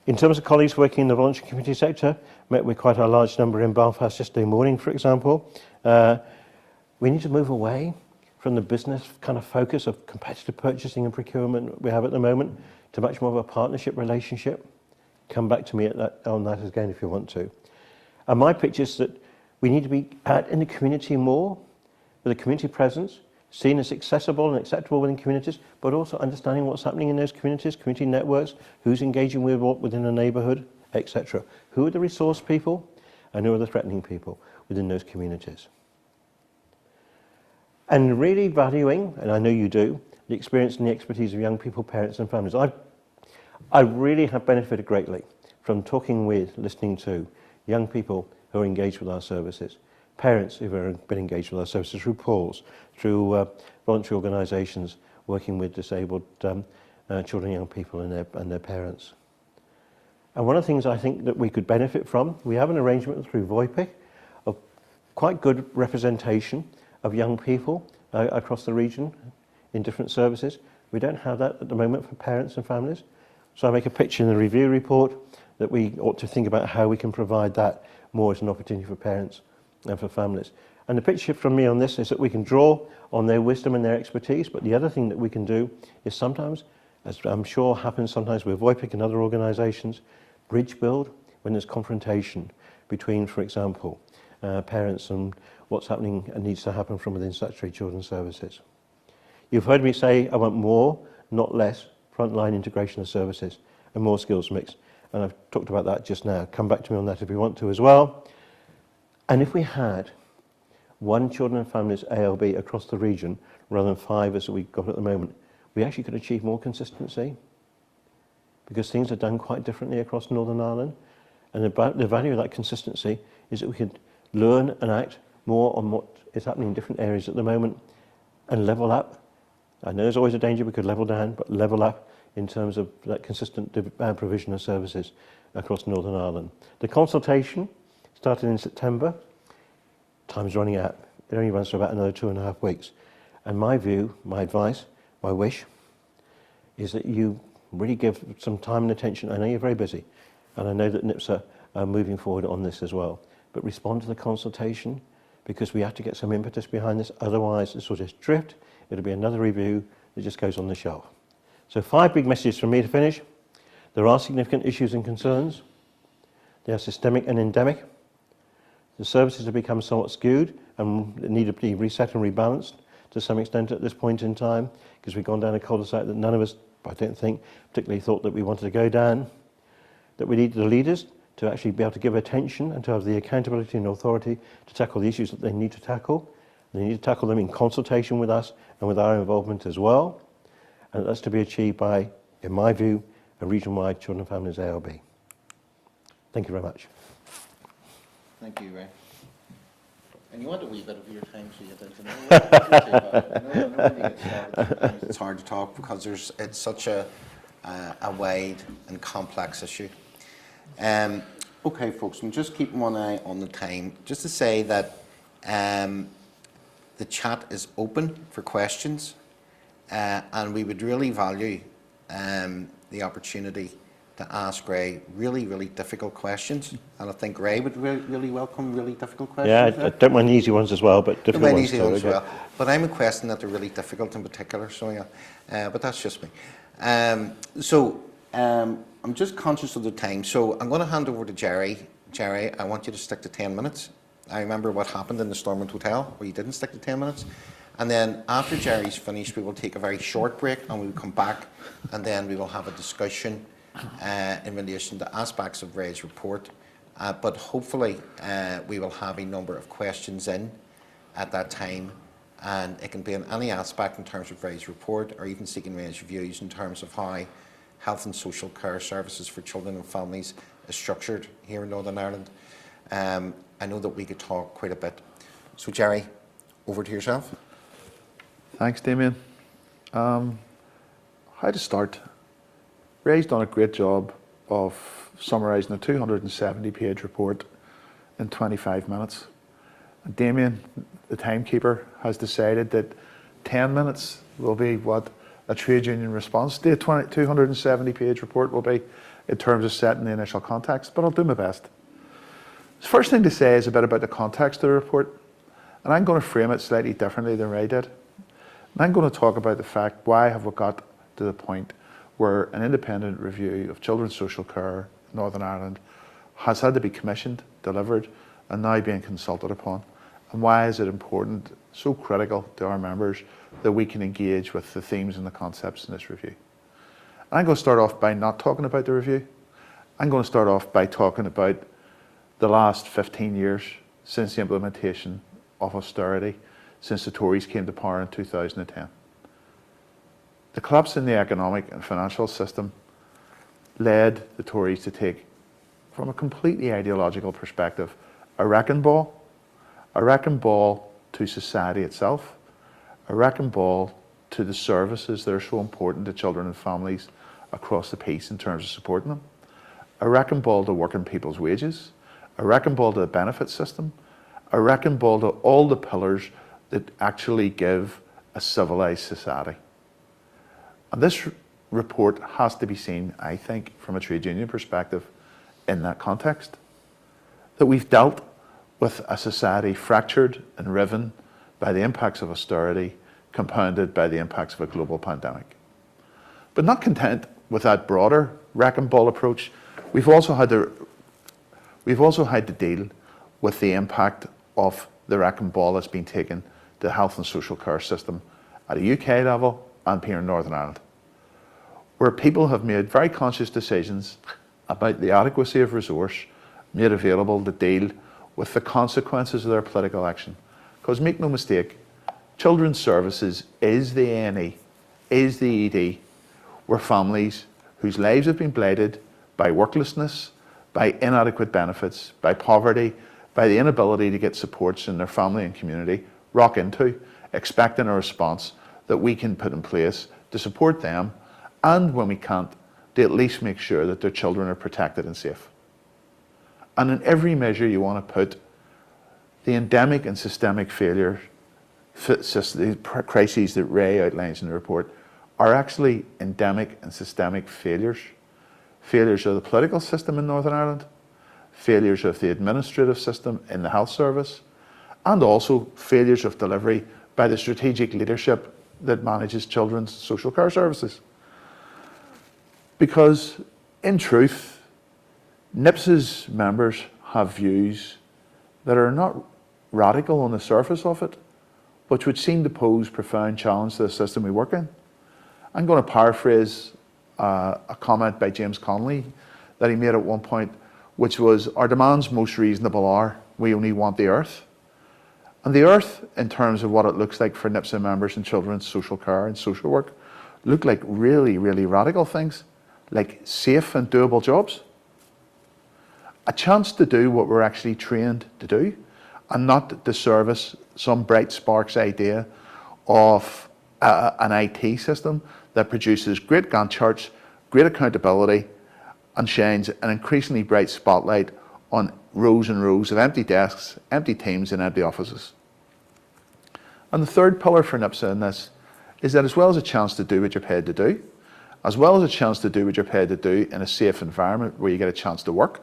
In terms of colleagues working in the voluntary community sector, met with quite a large number in Belfast yesterday morning, for example. We need to move away from the business kind of focus of competitive purchasing and procurement we have at the moment to much more of a partnership relationship. Come back to me on that again if you want to. And my pitch is that we need to be out in the community more, with a community presence, seen as accessible and acceptable within communities, but also understanding what's happening in those communities, community networks, who's engaging with what within a neighbourhood, etc. Who are the resource people and who are the threatening people within those communities. And really valuing, and I know you do, the experience and the expertise of young people, parents and families. I really have benefited greatly from talking with, listening to young people who are engaged with our services, parents who have been engaged with our services through calls, through voluntary organisations working with disabled children and young people and their parents. And one of the things I think that we could benefit from, we have an arrangement through VOIPIC of quite good representation of young people across the region in different services. We don't have that at the moment for parents and families. So I make a pitch in the review report that we ought to think about how we can provide that more as an opportunity for parents and for families. And the pitch from me on this is that we can draw on their wisdom and their expertise, but the other thing that we can do is sometimes, as I'm sure happens sometimes with VOIPIC and other organisations, bridge build when there's confrontation between, for example, parents and what's happening and needs to happen from within statutory children's services. You've heard me say I want more, not less, frontline integration of services and more skills mix. And I've talked about that just now. Come back to me on that if you want to as well. And if we had one children and families ALB across the region rather than 5 as we've got at the moment, we actually could achieve more consistency because things are done quite differently across Northern Ireland. And the value of that consistency is that we could learn and act more on what is happening in different areas at the moment and level up. I know there's always a danger we could level down, but level up in terms of that consistent provision of services across Northern Ireland. The consultation started in September. Time's running out. It only runs for about another 2.5 weeks. And my view, my advice, my wish is that you really give some time and attention. I know you're very busy, and I know that NIPSA are moving forward on this as well. But respond to the consultation because we have to get some impetus behind this. Otherwise, this will just drift. It'll be another review that just goes on the shelf. So 5 big messages from me to finish. There are significant issues and concerns. They are systemic and endemic. The services have become somewhat skewed and need to be reset and rebalanced to some extent at this point in time because we've gone down a cul-de-sac that none of us, I don't think, particularly thought that we wanted to go down. That we need the leaders to actually be able to give attention and to have the accountability and authority to tackle the issues that they need to tackle. They need to tackle them in consultation with us and with our involvement as well. And that's to be achieved by, in my view, a region-wide Children and Families ALB. Thank you very much. Thank you, Ray. And you want a wee bit of your time, so you don't. It's hard to talk because it's such a wide and complex issue. Okay, folks, I'm just keeping one eye on the time. Just to say that the chat is open for questions, and we would really value the opportunity to ask Ray really, really difficult questions. And I think Ray would really welcome really difficult questions. Yeah, I don't mind the easy ones as well, but difficult ones too. As well. But I'm requesting that they're really difficult in particular, so yeah, but that's just me. I'm just conscious of the time, so I'm going to hand over to Jerry. Jerry, I want you to stick to 10 minutes. I remember what happened in the Stormont Hotel, where you didn't stick to 10 minutes. And then after Jerry's finished, we will take a very short break and we will come back and then we will have a discussion in relation to aspects of Ray's report but hopefully we will have a number of questions in at that time, and it can be in any aspect in terms of Ray's report, or even seeking Ray's views in terms of how health and social care services for children and families is structured here in Northern Ireland. I know that we could talk quite a bit. So Jerry, over to yourself. Thanks, Damien. How to start? Ray's done a great job of summarising a 270-page report in 25 minutes. And Damien, the timekeeper, has decided that 10 minutes will be what a trade union response to a 270-page report will be in terms of setting the initial context, but I'll do my best. The first thing to say is a bit about the context of the report, and I'm going to frame it slightly differently than Ray did. And I'm going to talk about the fact, why have we got to the point where an independent review of children's social care in Northern Ireland has had to be commissioned, delivered, and now being consulted upon. And why is it important, so critical to our members, that we can engage with the themes and the concepts in this review. And I'm going to start off by not talking about the review. I'm going to start off by talking about the last 15 years since the implementation of austerity, since the Tories came to power in 2010. The collapse in the economic and financial system led the Tories to take, from a completely ideological perspective, a wrecking ball to society itself, a wrecking ball to the services that are so important to children and families across the piece in terms of supporting them, a wrecking ball to working people's wages, a wrecking ball to the benefit system, a wrecking ball to all the pillars that actually give a civilised society. And this report has to be seen, I think, from a trade union perspective in that context. That we've dealt with a society fractured and riven by the impacts of austerity, compounded by the impacts of a global pandemic. But not content with that broader wrecking ball approach, we've also had to deal with the impact of the wrecking ball that's been taken to the health and social care system at a UK level and here in Northern Ireland, where people have made very conscious decisions about the adequacy of resource made available to deal with the consequences of their political action. Because make no mistake, children's services is the A&E, is the ED, where families whose lives have been blighted by worklessness, by inadequate benefits, by poverty, by the inability to get supports in their family and community, rock into, expecting a response that we can put in place to support them, and when we can't, to at least make sure that their children are protected and safe. And in every measure you want to put, the endemic and systemic failure, the crises that Ray outlines in the report, are actually endemic and systemic failures. Failures of the political system in Northern Ireland, failures of the administrative system in the health service, and also failures of delivery by the strategic leadership that manages children's social care services. Because, in truth, NIPSA's members have views that are not radical on the surface of it, but which seem to pose profound challenge to the system we work in. I'm going to paraphrase a comment by James Connolly that he made at one point, which was, "Our demands most reasonable are, we only want the earth." And the earth, in terms of what it looks like for NIPSA members in children's social care and social work, look like really, really radical things, like safe and doable jobs. A chance to do what we're actually trained to do, and not to service some bright sparks idea of an IT system that produces great Gantt charts, great accountability, and shines an increasingly bright spotlight on rows and rows of empty desks, empty teams, and empty offices. And the third pillar for NIPSA in this is that, as well as a chance to do what you're paid to do, as well as a chance to do what you're paid to do in a safe environment where you get a chance to work,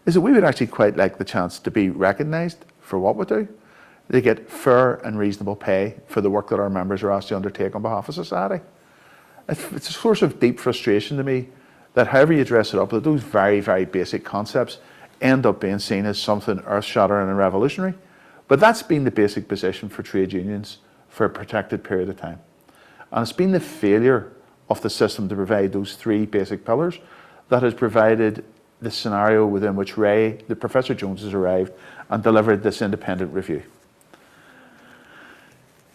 is that we would actually quite like the chance to be recognised for what we do. They get fair and reasonable pay for the work that our members are asked to undertake on behalf of society. It's a source of deep frustration to me that however you dress it up, that those very, very basic concepts end up being seen as something earth-shattering and revolutionary. But that's been the basic position for trade unions for a protected period of time. And it's been the failure of the system to provide those three basic pillars that has provided the scenario within which Professor Jones has arrived and delivered this independent review.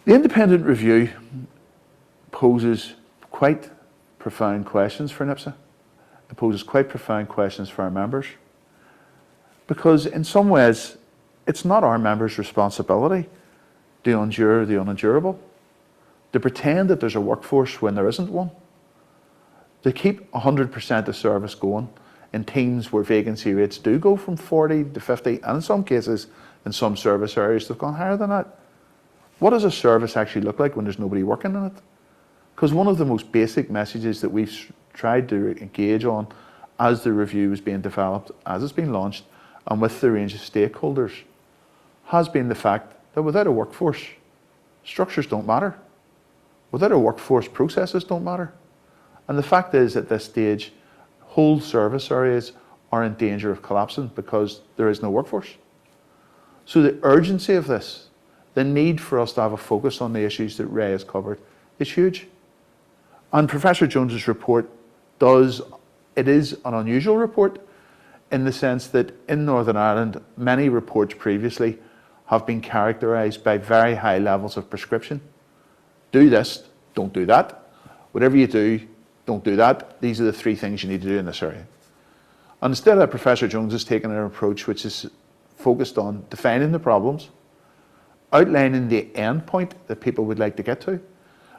The independent review poses quite profound questions for NIPSA. It poses quite profound questions for our members, because in some ways it's not our members' responsibility to endure the unendurable, to pretend that there's a workforce when there isn't one, to keep 100% of service going in teams where vacancy rates do go from 40 to 50, and in some cases, in some service areas, they've gone higher than that. What does a service actually look like when there's nobody working in it? Because one of the most basic messages that we've tried to engage on as the review is being developed, as it's been launched, and with the range of stakeholders, has been the fact that without a workforce, structures don't matter. Without a workforce, processes don't matter. And the fact is, at this stage, whole service areas are in danger of collapsing because there is no workforce. So the urgency of this, the need for us to have a focus on the issues that Ray has covered, is huge. And Professor Jones's report is an unusual report in the sense that in Northern Ireland, many reports previously have been characterised by very high levels of prescription. Do this, don't do that. Whatever you do, don't do that. These are the 3 things you need to do in this area. And instead, Professor Jones has taken an approach which is focused on defining the problems, outlining the end point that people would like to get to.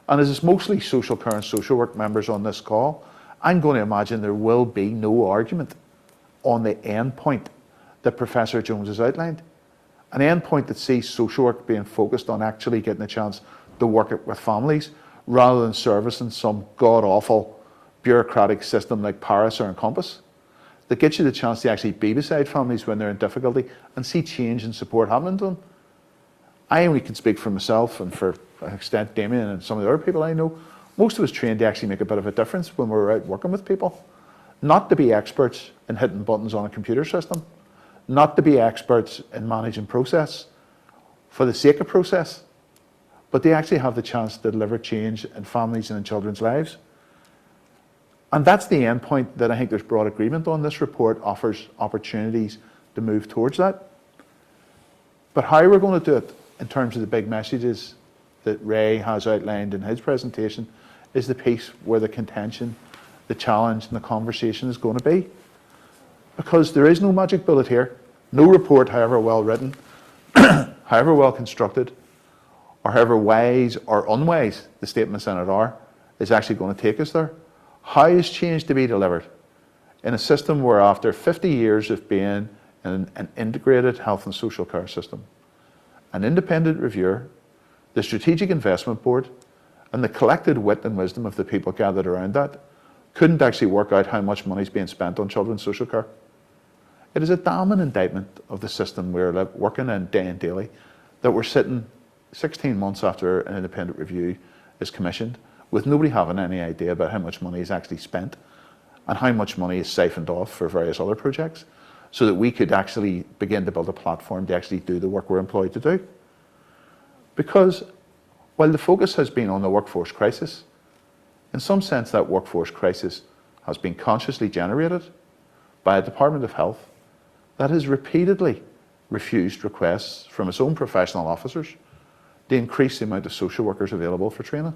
And as it's mostly social care and social work members on this call, I'm going to imagine there will be no argument on the end point that Professor Jones has outlined. An end point that sees social work being focused on actually getting a chance to work it with families rather than servicing some god-awful bureaucratic system like Paris or Encompass that gets you the chance to actually be beside families when they're in difficulty and see change and support happening to them. I only can speak for myself and for an extent Damien and some of the other people I know. Most of us trained to actually make a bit of a difference when we're out working with people. Not to be experts in hitting buttons on a computer system, not to be experts in managing process for the sake of process, but they actually have the chance to deliver change in families and in children's lives. And that's the end point that I think there's broad agreement on. This report offers opportunities to move towards that. But how we're going to do it in terms of the big messages that Ray has outlined in his presentation is the piece where the contention, the challenge and the conversation is going to be. Because there is no magic bullet here. No report, however well written, however well constructed, or however wise or unwise the statements in it are, is actually going to take us there. How is change to be delivered in a system where after 50 years of being in an integrated health and social care system, an independent reviewer, the Strategic Investment Board, and the collected wit and wisdom of the people gathered around that couldn't actually work out how much money is being spent on children's social care? It is a damning indictment of the system we're working in day and daily, that we're sitting 16 months after an independent review is commissioned with nobody having any idea about how much money is actually spent and how much money is siphoned off for various other projects, so that we could actually begin to build a platform to actually do the work we're employed to do. Because while the focus has been on the workforce crisis, in some sense that workforce crisis has been consciously generated by a Department of Health that has repeatedly refused requests from its own professional officers to increase the amount of social workers available for training,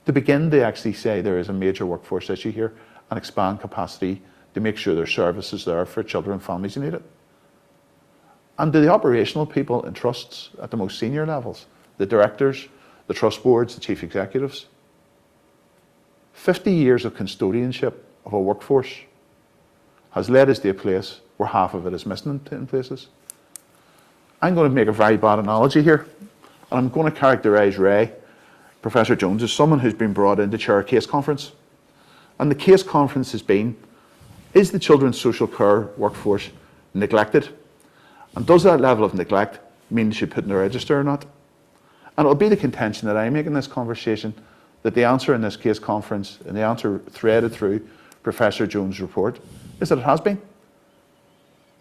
to begin to actually say there is a major workforce issue here and expand capacity to make sure there's services there for children and families who need it. And to the operational people in trusts at the most senior levels, the directors, the trust boards, the chief executives, 50 years of custodianship of a workforce has led us to a place where half of it is missing in places. I'm going to make a very bad analogy here, and I'm going to characterise Ray, Professor Jones, as someone who's been brought in to chair a case conference. And the case conference has been, is the children's social care workforce neglected? And does that level of neglect mean they should put in the register or not? And it'll be the contention that I make in this conversation that the answer in this case conference, and the answer threaded through Professor Jones' report, is that it has been.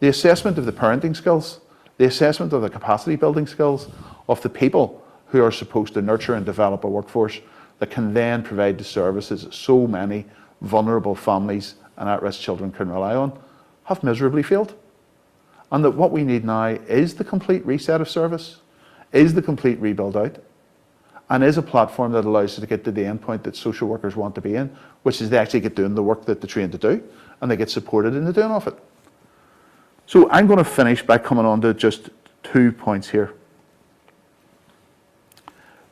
The assessment of the parenting skills, the assessment of the capacity building skills of the people who are supposed to nurture and develop a workforce that can then provide the services so many vulnerable families and at-risk children can rely on, have miserably failed. And that what we need now is the complete reset of service, is the complete rebuild out, and is a platform that allows us to get to the end point that social workers want to be in, which is they actually get doing the work that they're trained to do, and they get supported in the doing of it. So I'm going to finish by coming on to just 2 points here.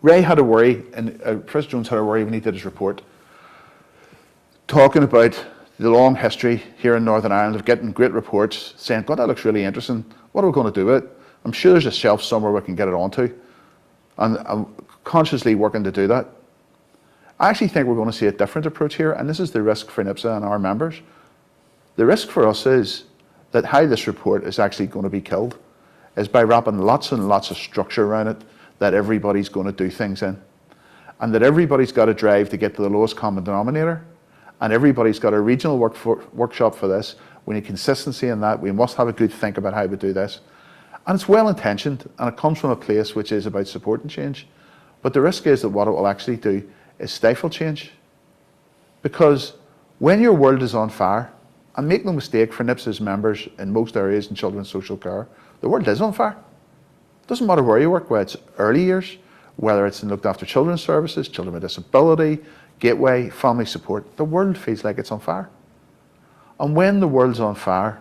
Ray had a worry, and Professor Jones had a worry when he did his report, talking about the long history here in Northern Ireland of getting great reports, saying, God, that looks really interesting. What are we going to do with it? I'm sure there's a shelf somewhere we can get it onto. And I'm consciously working to do that. I actually think we're going to see a different approach here, and this is the risk for NIPSA and our members. The risk for us is that how this report is actually going to be killed is by wrapping lots and lots of structure around it that everybody's going to do things in. And that everybody's got to drive to get to the lowest common denominator. And everybody's got a regional workshop for this. We need consistency in that. We must have a good think about how we do this. And it's well-intentioned, and it comes from a place which is about support and change. But the risk is that what it will actually do is stifle change. Because when your world is on fire, and make no mistake, for NIPSA's members in most areas in children's social care, the world is on fire. It doesn't matter where you work, whether it's early years, whether it's in looked after children's services, children with disability, gateway, family support, the world feels like it's on fire. And when the world's on fire,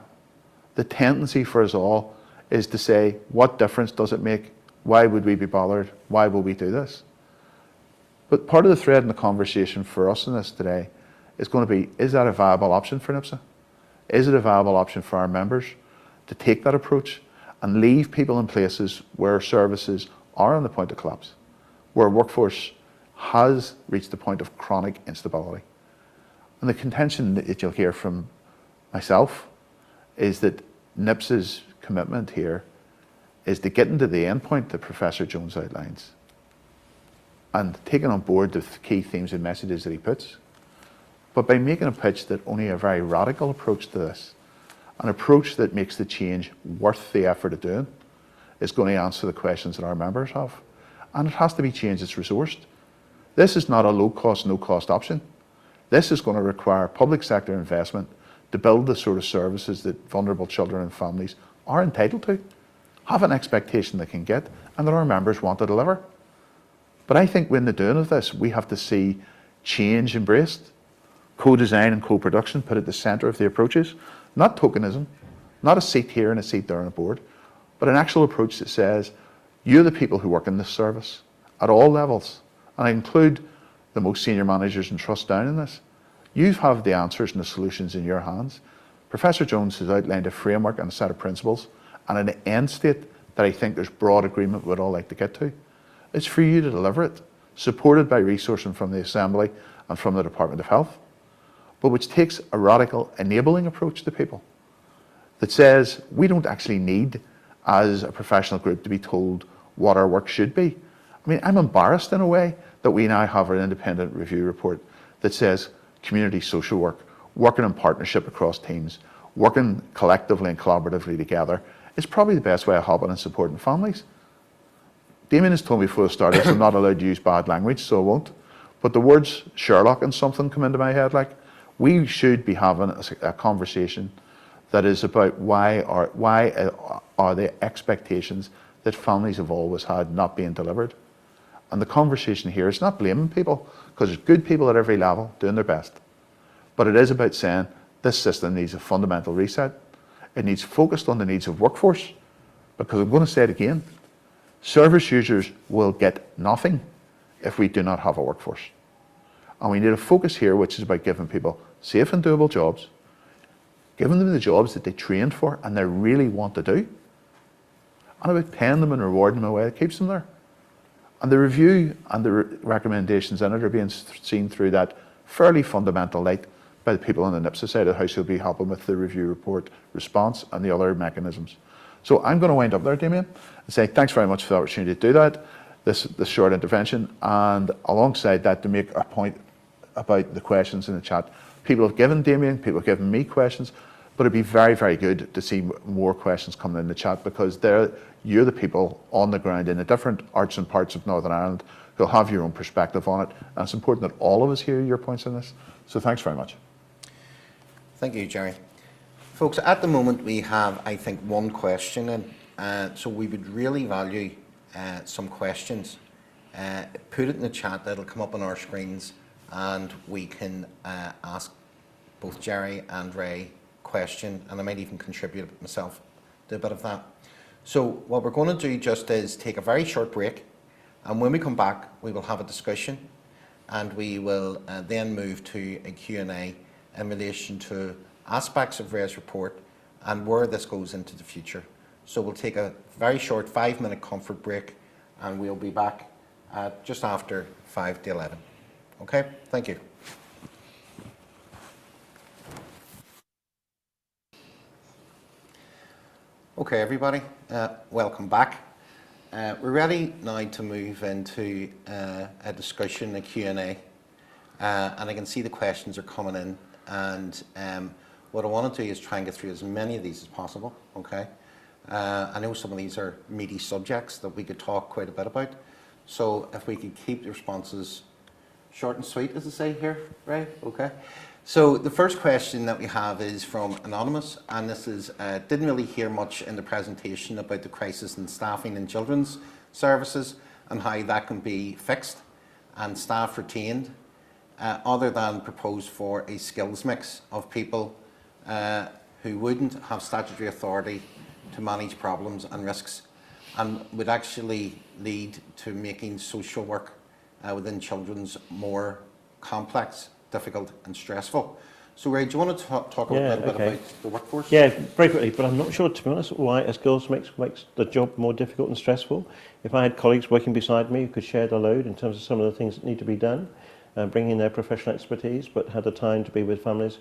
the tendency for us all is to say, what difference does it make? Why would we be bothered? Why will we do this? But part of the thread in the conversation for us in this today is going to be, is that a viable option for NIPSA? Is it a viable option for our members to take that approach and leave people in places where services are on the point of collapse, where workforce has reached the point of chronic instability? And the contention that you'll hear from myself is that NIPSA's commitment here is to get into the end point that Professor Jones outlines and taking on board the key themes and messages that he puts, but by making a pitch that only a very radical approach to this, an approach that makes the change worth the effort of doing, is going to answer the questions that our members have. And it has to be change that's resourced. This is not a low-cost, no-cost option. This is going to require public sector investment to build the sort of services that vulnerable children and families are entitled to, have an expectation they can get, and that our members want to deliver. But I think when the doing of this, we have to see change embraced, co-design and co-production put at the centre of the approaches, not tokenism, not a seat here and a seat there on a board, but an actual approach that says, you're the people who work in this service at all levels, and I include the most senior managers and trust down in this. You have the answers and the solutions in your hands. Professor Jones has outlined a framework and a set of principles and an end state that I think there's broad agreement we'd all like to get to. It's for you to deliver it, supported by resourcing from the Assembly and from the Department of Health, but which takes a radical enabling approach to people that says we don't actually need, as a professional group, to be told what our work should be. I mean, I'm embarrassed in a way that we now have an independent review report that says community social work, working in partnership across teams, working collectively and collaboratively together is probably the best way of helping and supporting families. Damien has told me before I started, so I'm not allowed to use bad language, so I won't. But the words Sherlock and something come into my head, like, we should be having a conversation that is about why are the expectations that families have always had not being delivered. And the conversation here is not blaming people, because there's good people at every level doing their best. But it is about saying this system needs a fundamental reset. It needs focused on the needs of workforce, because I'm going to say it again, service users will get nothing if we do not have a workforce. And we need a focus here which is about giving people safe and doable jobs, giving them the jobs that they trained for and they really want to do, and about paying them and rewarding them in a way that keeps them there. And the review and the recommendations in it are being seen through that fairly fundamental light by the people on the NIPSA side of the house who'll be helping with the review report response and the other mechanisms. So I'm going to wind up there, Damien, and say thanks very much for the opportunity to do that, this short intervention, and alongside that to make a point about the questions in the chat. People have given Damien, people have given me questions, but it'd be very, very good to see more questions coming in the chat, because you're the people on the ground in the different arts and parts of Northern Ireland who'll have your own perspective on it, and it's important that all of us hear your points on this. So thanks very much. Thank you, Jerry. Folks, at the moment we have, I think, one question in, so we would really value some questions. Put it in the chat, that'll come up on our screens, and we can ask both Jerry and Ray question, and I might even contribute myself to a bit of that. So what we're going to do just is take a very short break, and when we come back we will have a discussion, and we will then move to a Q&A in relation to aspects of Ray's report and where this goes into the future. So we'll take a very short 5-minute comfort break, and we'll be back just after 5 to 11. Okay, thank you. Okay, everybody, welcome back. We're ready now to move into a discussion, a Q&A, and I can see the questions are coming in, and what I want to do is try and get through as many of these as possible, okay? I know some of these are meaty subjects that we could talk quite a bit about, so if we could keep the responses short and sweet, as I say here, right? Okay. So the first question that we have is from Anonymous, and this is, didn't really hear much in the presentation about the crisis in staffing in children's services and how that can be fixed and staff retained, other than propose for a skills mix of people who wouldn't have statutory authority to manage problems and risks, and would actually lead to making social work within children's more complex, difficult and stressful. So Ray, do you want to talk a little bit about the workforce? Yeah, very quickly, but I'm not sure, to be honest, why a skills mix makes the job more difficult and stressful. If I had colleagues working beside me who could share the load in terms of some of the things that need to be done, bring in their professional expertise, but had the time to be with families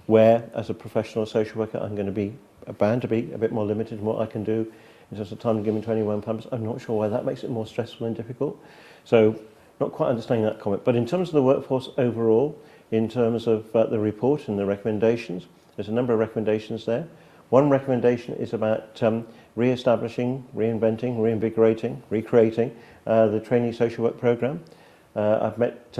where, as a professional social worker, I'm going to be bound to be a bit more limited in what I can do in terms of time given to anyone. I'm not sure why that makes it more stressful and difficult. So, not quite understanding that comment. But in terms of the workforce overall, in terms of the report and the recommendations, there's a number of recommendations there. One recommendation is about re-establishing, reinventing, reinvigorating, recreating the trainee social work programme. I've met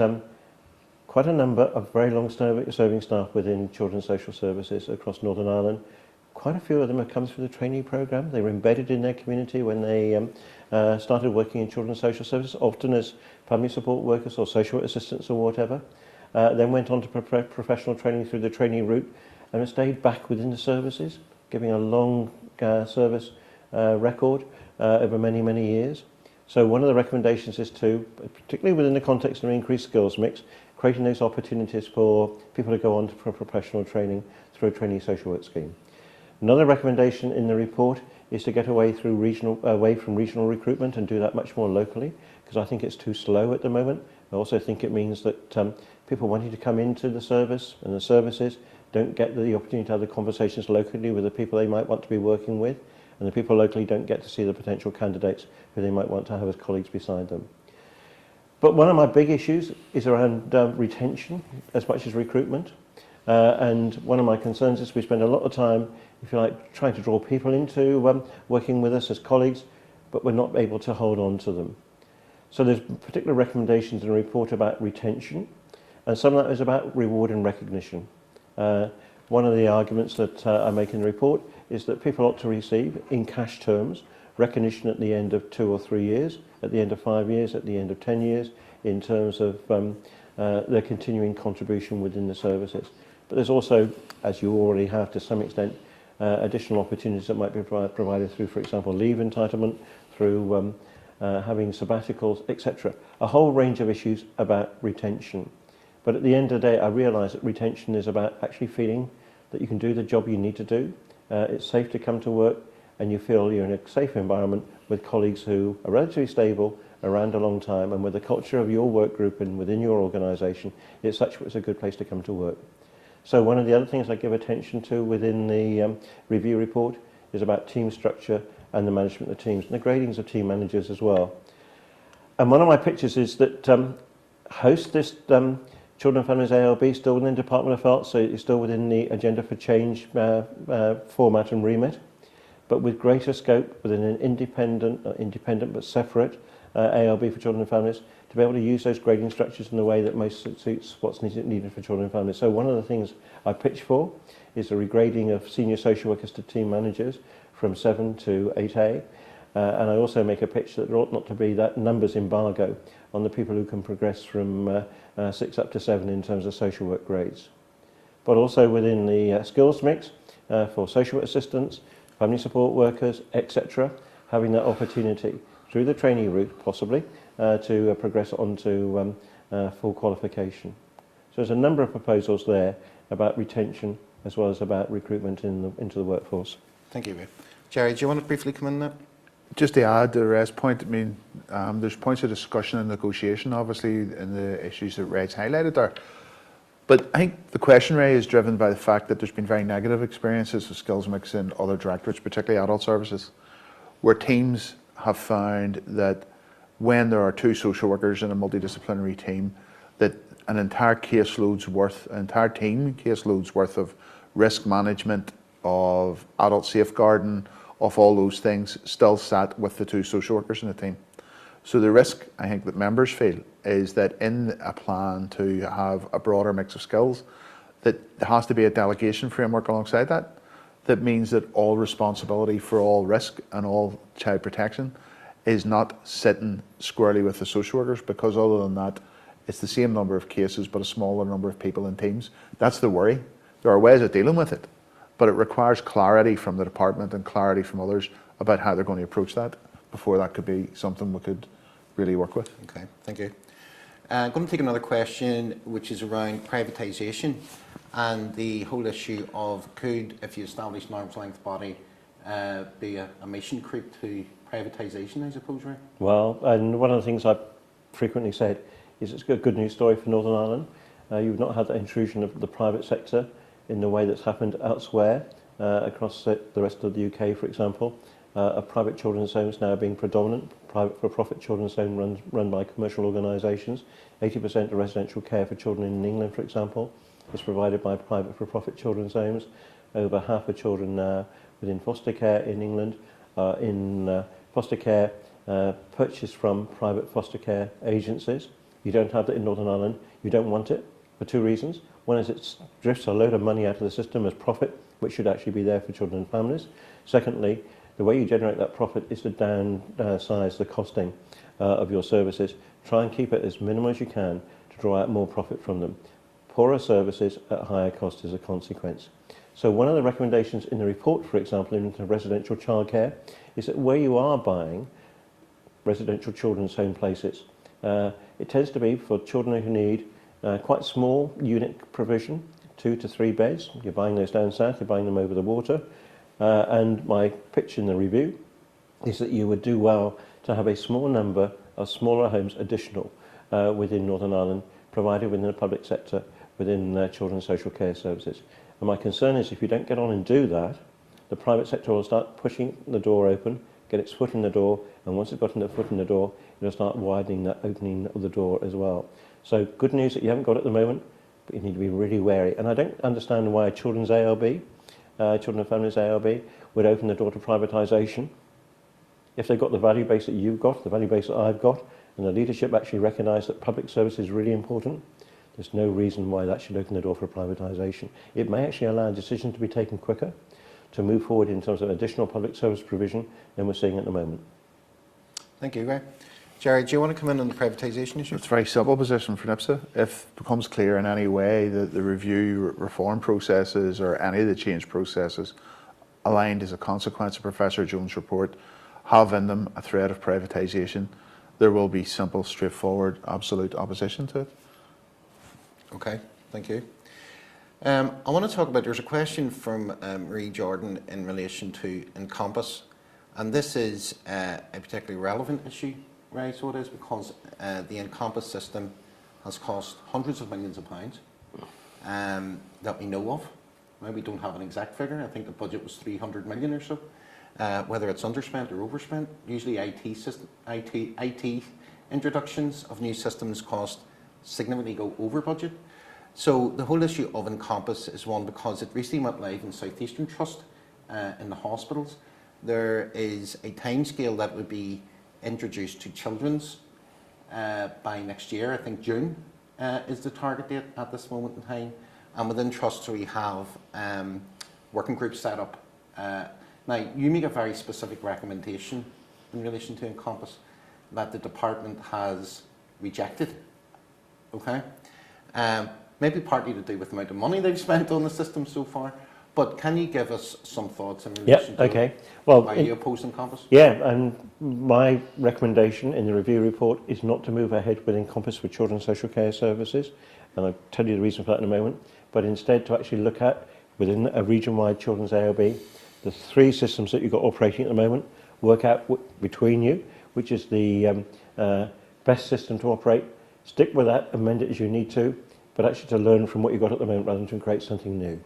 quite a number of very long-serving staff within children's social services across Northern Ireland. Quite a few of them have come through the trainee programme. They were embedded in their community when they started working in children's social services, often as family support workers or social work assistants or whatever. Then went on to professional training through the trainee route and have stayed back within the services, giving a long service record over many, many years. So one of the recommendations is to, particularly within the context of an increased skills mix, creating those opportunities for people to go on for professional training through a trainee social work scheme. Another recommendation in the report is to get away from regional recruitment and do that much more locally, because I think it's too slow at the moment. I also think it means that people wanting to come into the service and the services don't get the opportunity to have the conversations locally with the people they might want to be working with, and the people locally don't get to see the potential candidates who they might want to have as colleagues beside them. But one of my big issues is around retention as much as recruitment. And one of my concerns is we spend a lot of time, if you like, trying to draw people into working with us as colleagues, but we're not able to hold on to them. So there's particular recommendations in the report about retention, and some of that is about reward and recognition. One of the arguments that I make in the report is that people ought to receive, in cash terms, recognition at the end of 2 or 3 years, at the end of 5 years, at the end of 10 years, in terms of their continuing contribution within the services. But there's also, as you already have to some extent, additional opportunities that might be provided through, for example, leave entitlement, through having sabbaticals, etc. A whole range of issues about retention. But at the end of the day, I realise that retention is about actually feeling that you can do the job you need to do. It's safe to come to work, and you feel you're in a safe environment with colleagues who are relatively stable, around a long time, and with the culture of your work group and within your organisation, it's a good place to come to work. So one of the other things I give attention to within the review report is about team structure and the management of teams, and the gradings of team managers as well. And one of my pictures is that host this Children and Families ALB still within the Department of Health, so it's still within the Agenda for Change format and remit, but with greater scope within an independent but separate ALB for Children and Families to be able to use those grading structures in the way that most suits what's needed for children and families. So one of the things I pitch for is a regrading of senior social workers to team managers from 7 to 8A. And I also make a pitch that there ought not to be that numbers embargo on the people who can progress from 6 up to 7 in terms of social work grades. But also within the skills mix for social work assistants, family support workers, etc., having that opportunity through the trainee route, possibly, to progress on to full qualification. So there's a number of proposals there about retention as well as about recruitment into the workforce. Thank you, Ray. Jerry, do you want to briefly come in there? Just to add to the rest point, I mean, there's points of discussion and negotiation, obviously, in the issues that Ray's highlighted there. But I think the question, Ray, is driven by the fact that there's been very negative experiences with skills mix in other directorates, particularly adult services, where teams have found that when there are 2 social workers in a multidisciplinary team, that an entire team caseloads worth of risk management, of adult safeguarding, of all those things still sat with the 2 social workers in the team. So the risk, I think, that members feel is that in a plan to have a broader mix of skills, that there has to be a delegation framework alongside that. That means that all responsibility for all risk and all child protection is not sitting squarely with the social workers, because other than that, it's the same number of cases but a smaller number of people in teams. That's the worry. There are ways of dealing with it, but it requires clarity from the department and clarity from others about how they're going to approach that before that could be something we could really work with. Okay, thank you. I'm going to take another question, which is around privatisation and the whole issue of could, if you establish an arm's length body, be a mission creep to privatisation, I suppose, right? Well, and one of the things I've frequently said is it's a good news story for Northern Ireland. You've not had that intrusion of the private sector in the way that's happened elsewhere across the rest of the UK, for example. Private children's homes now being predominant, private for-profit children's homes run by commercial organisations. 80% of residential care for children in England, for example, is provided by private for-profit children's homes. Over half of children now within foster care in England foster care purchased from private foster care agencies. You don't have that in Northern Ireland. You don't want it for 2 reasons. One is it drifts a load of money out of the system as profit, which should actually be there for children and families. Secondly, the way you generate that profit is to downsize the costing of your services. Try and keep it as minimal as you can to draw out more profit from them. Poorer services at higher cost is a consequence. So one of the recommendations in the report, for example, into residential childcare, is that where you are buying residential children's home places, it tends to be for children who need quite small unit provision, 2 to 3 beds. You're buying those down south, you're buying them over the water. And my pitch in the review is that you would do well to have a small number of smaller homes additional within Northern Ireland, provided within the public sector, within children's social care services. And my concern is if you don't get on and do that, the private sector will start pushing the door open, get its foot in the door, and once it's gotten the foot in the door, it'll start widening that opening of the door as well. So good news that you haven't got it at the moment, but you need to be really wary. And I don't understand why a children's ALB, Children and Families ALB, would open the door to privatisation. If they've got the value base that you've got, the value base that I've got, and the leadership actually recognise that public service is really important, there's no reason why that should open the door for privatisation. It may actually allow a decision to be taken quicker, to move forward in terms of additional public service provision than we're seeing at the moment. Thank you, Ray. Jerry, do you want to come in on the privatisation issue? It's a very simple position for NIPSA. If it becomes clear in any way that the review reform processes or any of the change processes aligned as a consequence of Professor Jones' report have in them a threat of privatisation, there will be simple, straightforward, absolute opposition to it. Okay, thank you. I want to talk about, there's a question from Marie Jordan in relation to Encompass, and this is a particularly relevant issue, right? So it is because the Encompass system has cost hundreds of millions of pounds that we know of. Right? We don't have an exact figure. I think the budget was 300 million or so. Whether it's underspent or overspent, usually IT introductions of new systems cost significantly go over budget. So the whole issue of Encompass is one because it recently went live in South Eastern Trust in the hospitals. There is a timescale that would be introduced to children's by next year. I think June is the target date at this moment in time. And within trusts we have working groups set up. Now, you make a very specific recommendation in relation to Encompass that the department has rejected, okay? Maybe partly to do with the amount of money they've spent on the system so far, but can you give us some thoughts in relation to okay. Well, why you oppose Encompass? Yeah, and my recommendation in the review report is not to move ahead with Encompass for children's social care services, and I'll tell you the reason for that in a moment, but instead to actually look at, within a region-wide children's ALB, the 3 systems that you've got operating at the moment, work out between you, which is the best system to operate, stick with that, amend it as you need to, but actually to learn from what you've got at the moment rather than to create something new.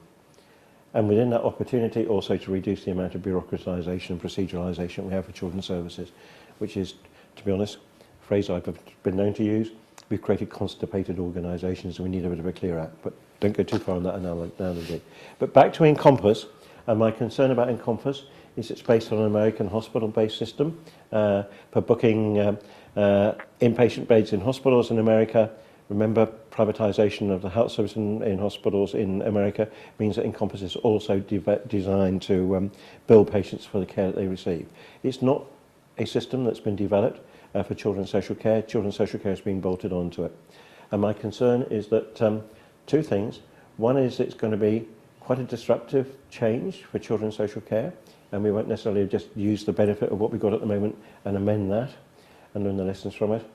And within that opportunity also to reduce the amount of bureaucratisation and proceduralisation we have for children's services, which is, to be honest, a phrase I've been known to use, we've created constipated organisations and we need a bit of a clear out, but don't go too far on that analogy. But back to Encompass, and my concern about Encompass is it's based on an American hospital-based system for booking inpatient beds in hospitals in America. Remember, privatisation of the health service in hospitals in America means that Encompass is also designed to bill patients for the care that they receive. It's not a system that's been developed for children's social care. Children's social care is being bolted onto it. And my concern is that 2 things. One is it's going to be quite a disruptive change for children's social care, and we won't necessarily just use the benefit of what we've got at the moment and amend that and learn the lessons from it.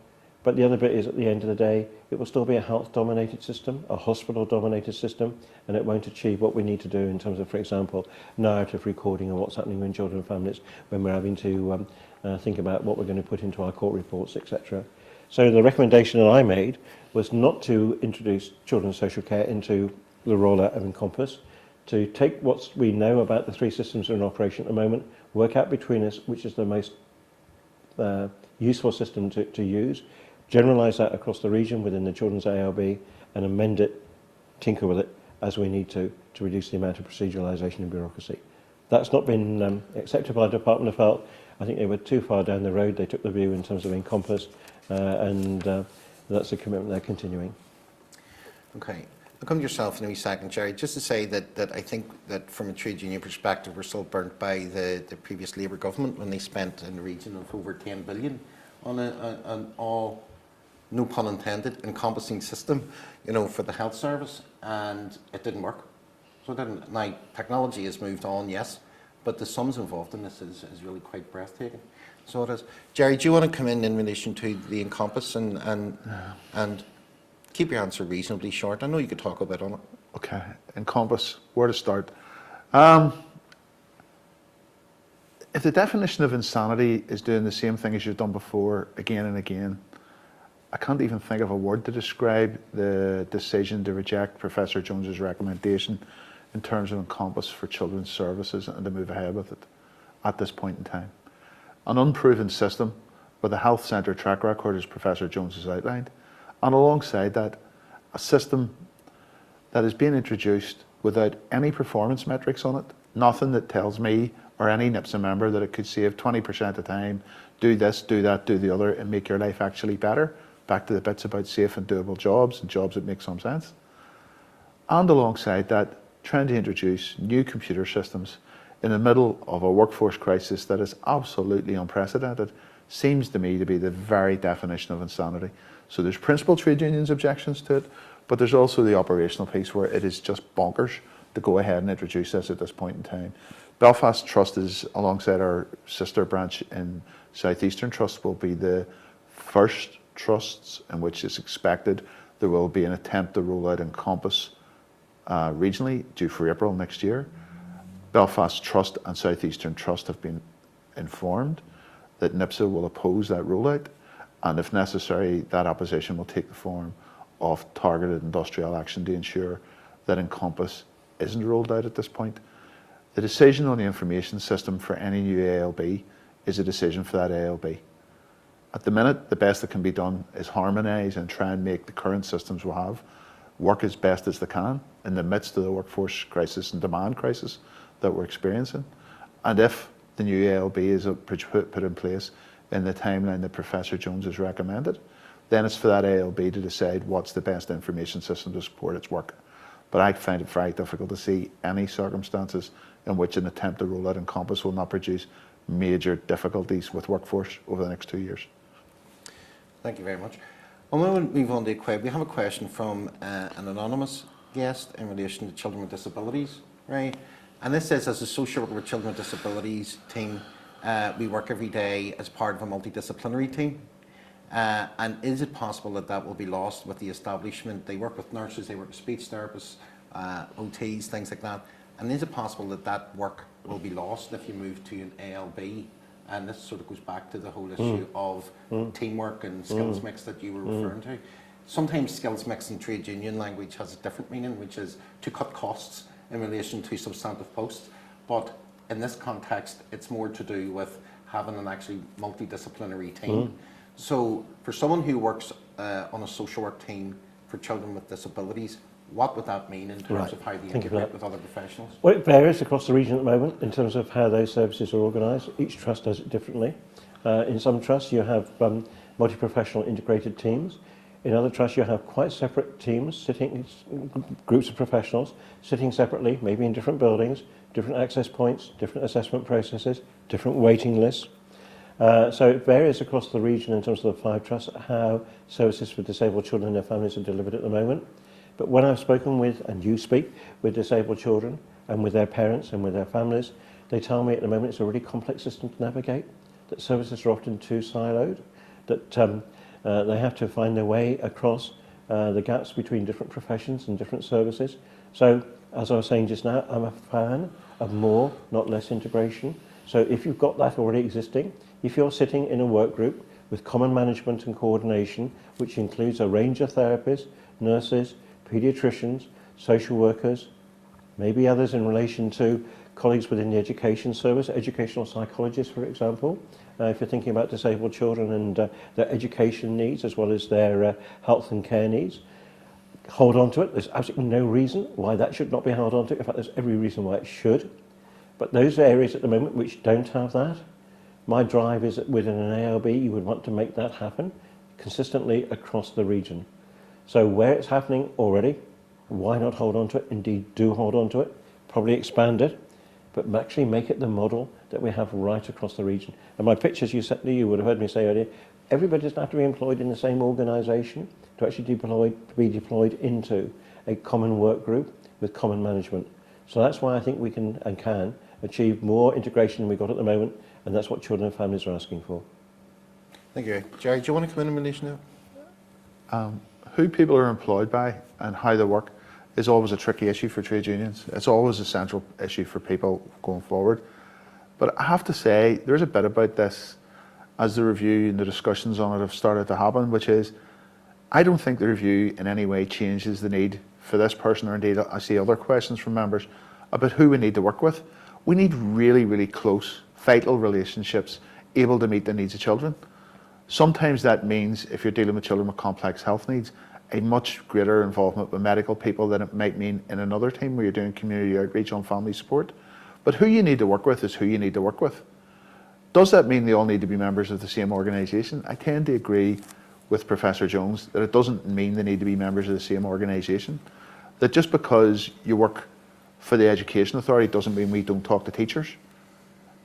But the other bit is, at the end of the day, it will still be a health-dominated system, a hospital-dominated system, and it won't achieve what we need to do in terms of, for example, narrative recording of what's happening in children and families when we're having to think about what we're going to put into our court reports, etc. So the recommendation that I made was not to introduce children's social care into the rollout of Encompass, to take what we know about the 3 systems that are in operation at the moment, work out between us which is the most useful system to use, generalise that across the region within the children's ALB, and amend it, tinker with it as we need to reduce the amount of proceduralisation and bureaucracy. That's not been accepted by the Department of Health. I think they were too far down the road. They took the view in terms of Encompass, and that's a commitment they're continuing. Okay. I'll come to yourself in a wee second, Jerry. Just to say that I think that from a trade union perspective, we're still burnt by the previous Labour government when they spent in the region of over 10 billion on an all, no pun intended, encompassing system, you know, for the health service, and it didn't work. So it didn't. Now, technology has moved on, yes, but the sums involved in this is really quite breathtaking. So it is. Jerry, do you want to come in relation to the Encompass and keep your answer reasonably short? I know you could talk a bit on it. Okay, Encompass, where to start? If the definition of insanity is doing the same thing as you've done before, again and again, I can't even think of a word to describe the decision to reject Professor Jones's recommendation in terms of Encompass for children's services and to move ahead with it at this point in time. An unproven system with a health centre track record, as Professor Jones has outlined, and alongside that, a system that is being introduced without any performance metrics on it, nothing that tells me or any NIPSA member that it could save 20% of the time, do this, do that, do the other, and make your life actually better. Back to the bits about safe and doable jobs and jobs that make some sense. And alongside that, trying to introduce new computer systems in the middle of a workforce crisis that is absolutely unprecedented seems to me to be the very definition of insanity. So there's principal trade unions' objections to it, but there's also the operational piece where it is just bonkers to go ahead and introduce this at this point in time. Belfast Trust is, alongside our sister branch in South Eastern Trust, will be the first trusts in which it's expected there will be an attempt to roll out Encompass regionally, due for April next year. Belfast Trust and South Eastern Trust have been informed that NIPSA will oppose that rollout, and if necessary, that opposition will take the form of targeted industrial action to ensure that Encompass isn't rolled out at this point. The decision on the information system for any new ALB is a decision for that ALB. At the minute, the best that can be done is harmonise and try and make the current systems we have work as best as they can in the midst of the workforce crisis and demand crisis that we're experiencing. And if the new ALB is put in place in the timeline that Professor Jones has recommended, then it's for that ALB to decide what's the best information system to support its work. But I find it very difficult to see any circumstances in which an attempt to roll out Encompass will not produce major difficulties with workforce over the next 2 years. Thank you very much. I'm going to move on to we have a question from an anonymous guest in relation to children with disabilities, right? And this says, as a social worker with children with disabilities team, we work every day as part of a multidisciplinary team. And is it possible that that will be lost with the establishment? They work with nurses, they work with speech therapists, OTs, things like that. And is it possible that that work will be lost if you move to an ALB? And this sort of goes back to the whole issue of teamwork and skills mix that you were referring to. Sometimes skills mix in trade union language has a different meaning, which is to cut costs in relation to substantive posts. But in this context, it's more to do with having an actually multidisciplinary team. So for someone who works on a social work team for children with disabilities, what would that mean in terms of how they integrate with other professionals? Well, it varies across the region at the moment in terms of how those services are organised. Each trust does it differently. In some trusts you have multi-professional integrated teams. In other trusts you have quite separate teams, sitting groups of professionals sitting separately, maybe in different buildings, different access points, different assessment processes, different waiting lists. So it varies across the region in terms of the 5 trusts how services for disabled children and their families are delivered at the moment. But when I've spoken with, and you speak, with disabled children and with their parents and with their families, they tell me at the moment it's a really complex system to navigate, that services are often too siloed, that they have to find their way across the gaps between different professions and different services. So, as I was saying just now, I'm a fan of more, not less integration. So if you've got that already existing, if you're sitting in a work group with common management and coordination, which includes a range of therapists, nurses, paediatricians, social workers, maybe others in relation to colleagues within the education service, educational psychologists, for example, if you're thinking about disabled children and their education needs as well as their health and care needs, hold on to it. There's absolutely no reason why that should not be held on to. In fact, there's every reason why it should. But those areas at the moment which don't have that, my drive is that within an ALB you would want to make that happen consistently across the region. So where it's happening already, why not hold on to it? Indeed, do hold on to it, probably expand it, but actually make it the model that we have right across the region. And my pictures you would have heard me say earlier, everybody doesn't have to be employed in the same organisation to actually be deployed into a common work group with common management. So that's why I think we can and can achieve more integration than we've got at the moment, and that's what children and families are asking for. Thank you. Jerry, do you want to come in relation to that? Who people are employed by and how they work is always a tricky issue for trade unions. It's always a central issue for people going forward. But I have to say, there's a bit about this as the review and the discussions on it have started to happen, which is, I don't think the review in any way changes the need for this person, or indeed I see other questions from members about who we need to work with. We need really, really close, vital relationships able to meet the needs of children. Sometimes that means, if you're dealing with children with complex health needs, a much greater involvement with medical people than it might mean in another team where you're doing community outreach on family support. But who you need to work with is who you need to work with. Does that mean they all need to be members of the same organisation? I tend to agree with Professor Jones that it doesn't mean they need to be members of the same organisation. That just because you work for the Education Authority doesn't mean we don't talk to teachers.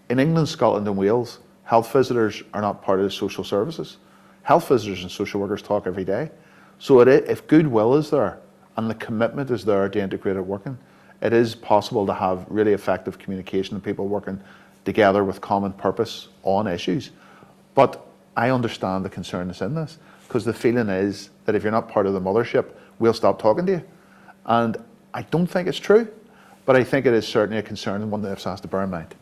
In England, Scotland and Wales, health visitors are not part of the social services. Health visitors and social workers talk every day. So if goodwill is there and the commitment is there to integrated working, it is possible to have really effective communication and people working together with common purpose on issues. But I understand the concern that's in this, because the feeling is that if you're not part of the mothership, we'll stop talking to you. And I don't think it's true, but I think it is certainly a concern and one that NIPSA has to bear in mind.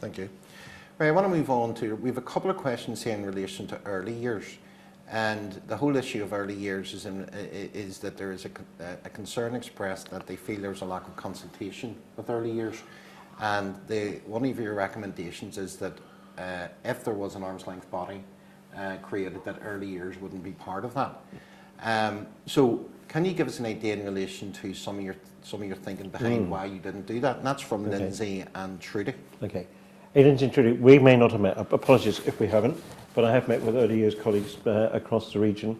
Thank you. Right, I want to move on to, we have a couple of questions here in relation to early years. And the whole issue of early years is that there is a concern expressed that they feel there's a lack of consultation with early years. And one of your recommendations is that if there was an arm's length body created, that early years wouldn't be part of that. So can you give us an idea in relation to some of your thinking behind why you didn't do that? And that's from Lindsay and Trudy. Okay. Hey, Lindsay and Trudy, we may not have met. Apologies if we haven't. but I have met with early years colleagues across the region.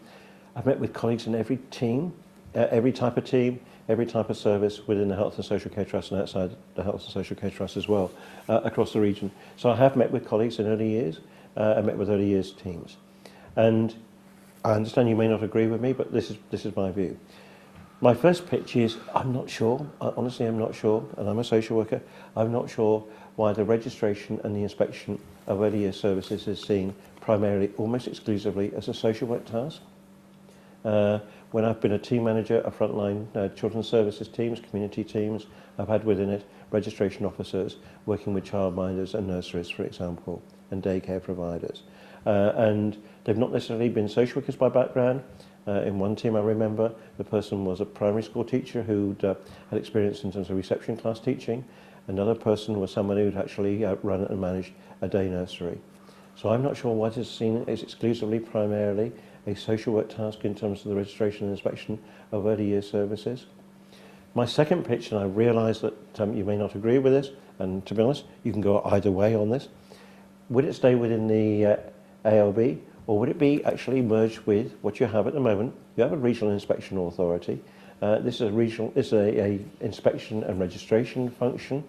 I've met with colleagues in every team, every type of team, every type of service within the Health and Social Care Trust and outside the Health and Social Care Trust as well, across the region. So I have met with colleagues in early years, I met with early years teams. And I understand you may not agree with me, but this is my view. My first pitch is, I'm not sure, honestly I'm not sure, and I'm a social worker, I'm not sure why the registration and the inspection of early years services is seen primarily, almost exclusively, as a social work task. When I've been a team manager of frontline children's services teams, community teams, I've had within it registration officers working with childminders and nurseries, for example, and daycare providers. And they've not necessarily been social workers by background. In one team I remember, the person was a primary school teacher who'd had experience in terms of reception class teaching. Another person was someone who'd actually run and managed a day nursery. So I'm not sure why it is seen as exclusively, primarily, a social work task in terms of the registration and inspection of early years services. My second pitch, and I realise that you may not agree with this, and to be honest, you can go either way on this. Would it stay within the ALB, or would it be actually merged with what you have at the moment? You have a regional inspection authority. This is a inspection and registration function,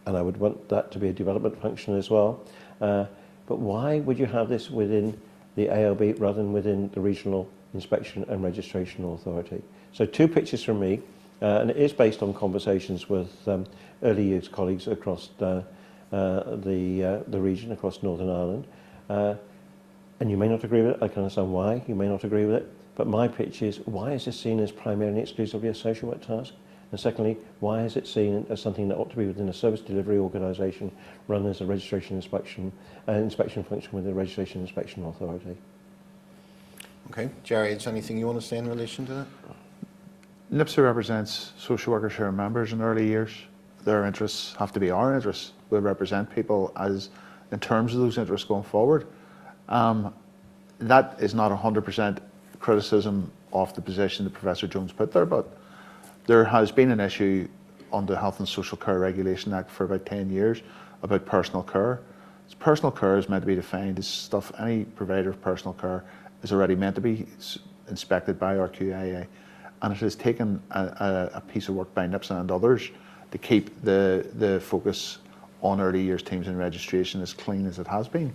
and I would want that to be a development function as well. But why would you have this within the ALB rather than within the regional inspection and registration authority? So two pitches from me, and it is based on conversations with early years colleagues across the region, across Northern Ireland. And you may not agree with it, I can understand why you may not agree with it, but my pitch is, why is this seen as primarily exclusively a social work task? And secondly, why is it seen as something that ought to be within a service delivery organisation run as a registration inspection function with a registration inspection authority? Okay, Jerry, is there anything you want to say in relation to that? NIPSA represents social workers who are members in early years. Their interests have to be our interests. We represent people as in terms of those interests going forward. That is not 100% criticism of the position that Professor Jones put there, but there has been an issue on the Health and Social Care Regulation Act for about 10 years about personal care. Personal care is meant to be defined as stuff, any provider of personal care is already meant to be inspected by our QIA, and it has taken a piece of work by NIPSA and others to keep the focus on early years teams and registration as clean as it has been.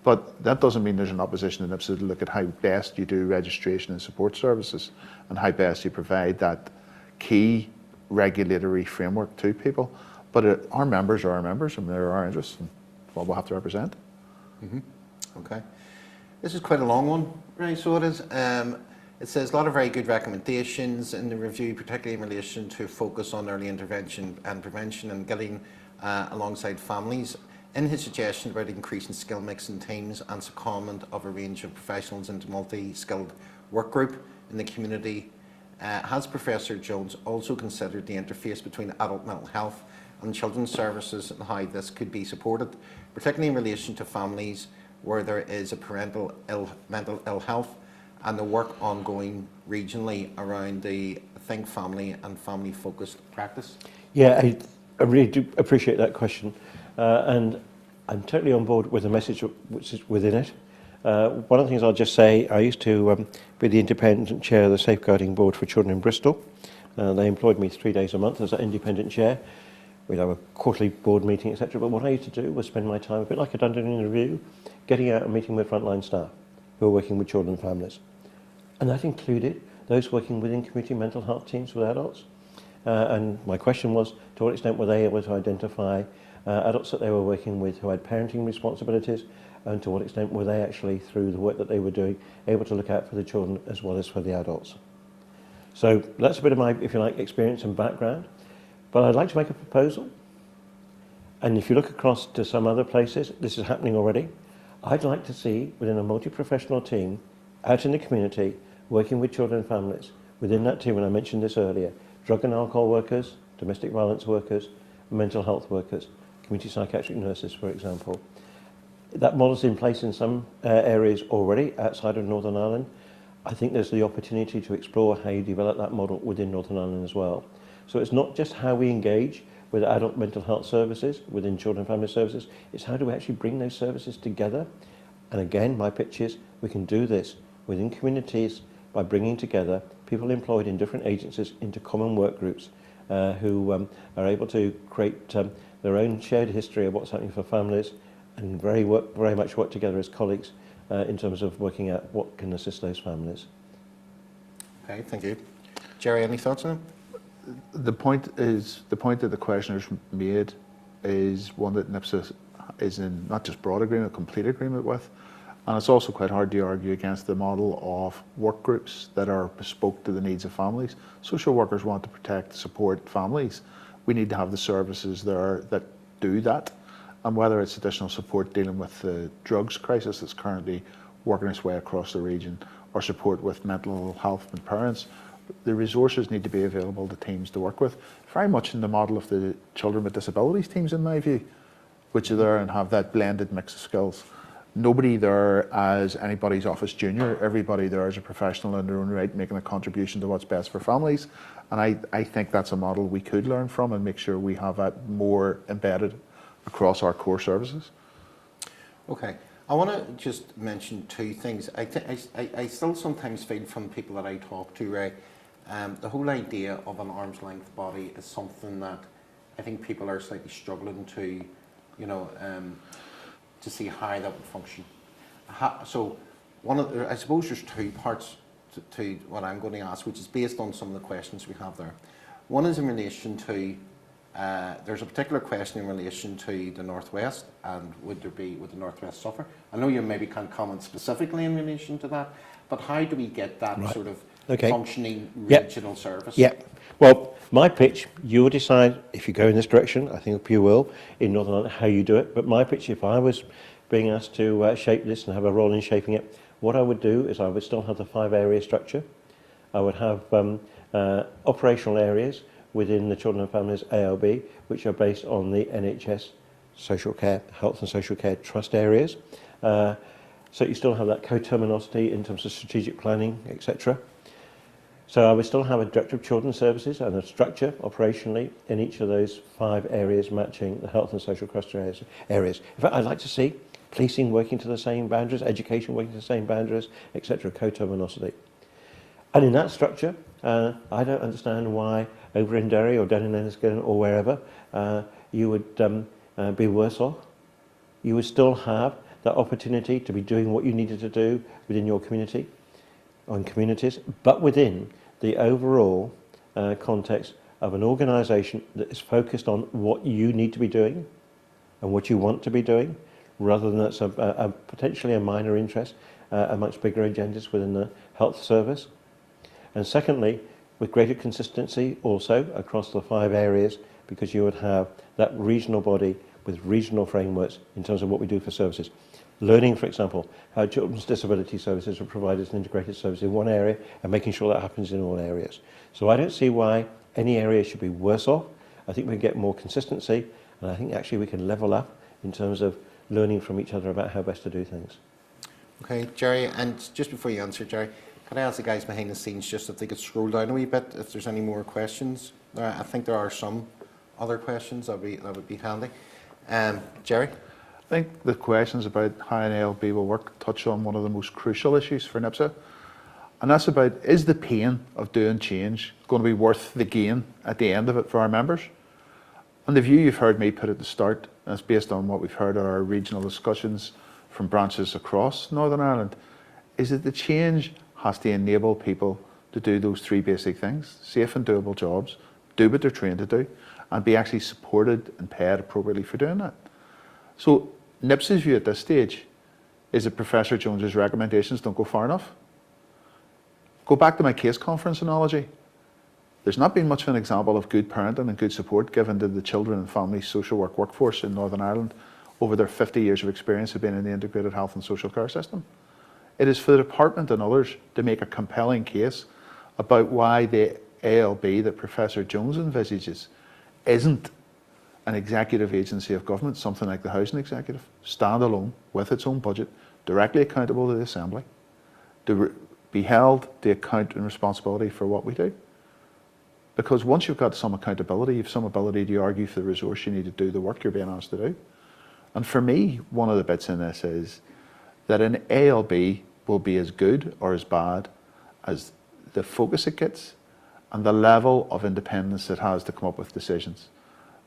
But that doesn't mean there's an opposition to NIPSA to look at how best you do registration and support services and how best you provide that key regulatory framework to people. But our members are our members and they're our interests and what we'll have to represent. Mm-hmm. Okay. This is quite a long one, right? So it is. It says a lot of very good recommendations in the review, particularly in relation to focus on early intervention and prevention and getting alongside families. In his suggestion about increasing skill mix in teams and secondment of a range of professionals into multi-skilled work group in the community, has Professor Jones also considered the interface between adult mental health and children's services and how this could be supported, particularly in relation to families where there is a parental mental ill health, and the work ongoing regionally around the Think Family and family-focused practice? Yeah, I really do appreciate that question. And I'm totally on board with the message which is within it. One of the things I'll just say, I used to be the independent chair of the Safeguarding Board for Children in Bristol. They employed me 3 days a month as an independent chair. We'd have a quarterly board meeting, etc. But what I used to do was spend my time, a bit like I'd done in the review, getting out and meeting with frontline staff who are working with children and families. And that included those working within community mental health teams with adults. And my question was, to what extent were they able to identify adults that they were working with who had parenting responsibilities, and to what extent were they actually, through the work that they were doing, able to look out for the children as well as for the adults. So that's a bit of my, if you like, experience and background. But I'd like to make a proposal. And if you look across to some other places, this is happening already. I'd like to see, within a multi-professional team, out in the community, working with children and families, within that team, and I mentioned this earlier, drug and alcohol workers, domestic violence workers, mental health workers, community psychiatric nurses, for example. That model's in place in some areas already outside of Northern Ireland. I think there's the opportunity to explore how you develop that model within Northern Ireland as well. So it's not just how we engage with adult mental health services, within children and family services, it's how do we actually bring those services together And again, my pitch is we can do this within communities by bringing together people employed in different agencies into common work groups who are able to create their own shared history of what's happening for families and very much work together as colleagues in terms of working out what can assist those families. Okay, thank you. Jerry, any thoughts on it? The point that the questioners made is one that NIPSA is in not just broad agreement, complete agreement with. And it's also quite hard to argue against the model of work groups that are bespoke to the needs of families. Social workers want to protect, support families. We need to have the services there that do that. And whether it's additional support dealing with the drugs crisis that's currently working its way across the region, or support with mental health and parents, the resources need to be available to teams to work with. Very much in the model of the children with disabilities teams, in my view, which are there and have that blended mix of skills. Nobody there as anybody's office junior, everybody there is a professional in their own right, making a contribution to what's best for families. And I think that's a model we could learn from and make sure we have that more embedded across our core services. Okay, I want to just mention two things. I still sometimes feel from people that I talk to, Ray, the whole idea of an arm's length body is something that I think people are slightly struggling to, to see how that would function. So I suppose there's two parts to what I'm going to ask, which is based on some of the questions we have there. One is in relation to, there's a particular question in relation to the Northwest, and would the Northwest suffer? I know you maybe can't comment specifically in relation to that, but how do we get that sort of functioning regional service? Yeah. Well, my pitch, you'll decide if you go in this direction. I think you will in Northern Ireland how you do it. But my pitch, if I was being asked to shape this and have a role in shaping it, what I would do is I would still have the 5-area structure. I would have operational areas within the Children and Families ALB, which are based on the NHS social care, health and social care trust areas. So you still have that coterminosity in terms of strategic planning, etc. So I would still have a Director of Children's Services and a structure operationally in each of those 5 areas matching the health and social cluster areas. In fact, I'd like to see policing working to the same boundaries, education working to the same boundaries, etc., coterminosity. And in that structure, I don't understand why over in Derry or down in Enniskillen or wherever you would be worse off. You would still have that opportunity to be doing what you needed to do within your community, or in communities, but within the overall context of an organisation that is focused on what you need to be doing and what you want to be doing, rather than that's a potentially a minor interest amongst bigger agendas within the health service. And secondly, with greater consistency also across the 5 areas, because you would have that regional body with regional frameworks in terms of what we do for services. Learning, for example, how children's disability services are provided as an integrated service in one area and making sure that happens in all areas. So I don't see why any area should be worse off. I think we can get more consistency, and I think actually we can level up in terms of learning from each other about how best to do things. Okay, Jerry, and just before you answer, Jerry, can I ask the guys behind the scenes just if they could scroll down a wee bit if there's any more questions? I think there are some other questions that would be handy. Jerry? I think the questions about how an ALB will work touch on one of the most crucial issues for NIPSA, and that's about, is the pain of doing change going to be worth the gain at the end of it for our members? And the view you've heard me put at the start, and it's based on what we've heard at our regional discussions from branches across Northern Ireland, is that the change has to enable people to do those 3 basic things: safe and doable jobs, do what they're trained to do, and be actually supported and paid appropriately for doing that. So NIPSA's view at this stage is that Professor Jones's recommendations don't go far enough. Go back to my case conference analogy. There's not been much of an example of good parenting and good support given to the children and family social work workforce in Northern Ireland over their 50 years of experience of being in the integrated health and social care system. It is for the department and others to make a compelling case about why the ALB that Professor Jones envisages isn't an executive agency of government, something like the Housing Executive, standalone with its own budget, directly accountable to the Assembly, to be held to account and responsibility for what we do. Because once you've got some accountability, you've some ability to argue for the resource you need to do the work you're being asked to do. And for me, one of the bits in this is that an ALB will be as good or as bad as the focus it gets and the level of independence it has to come up with decisions.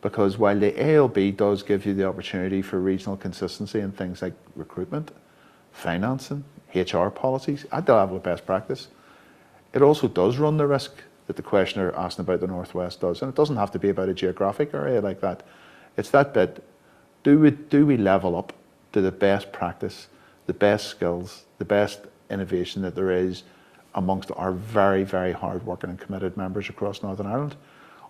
Because while the ALB does give you the opportunity for regional consistency in things like recruitment, financing, HR policies, at the level of best practice, it also does run the risk that the questioner asking about the Northwest does. And it doesn't have to be about a geographic area like that. It's that bit, do we level up to the best practice, the best skills, the best innovation that there is amongst our very, very hard working and committed members across Northern Ireland?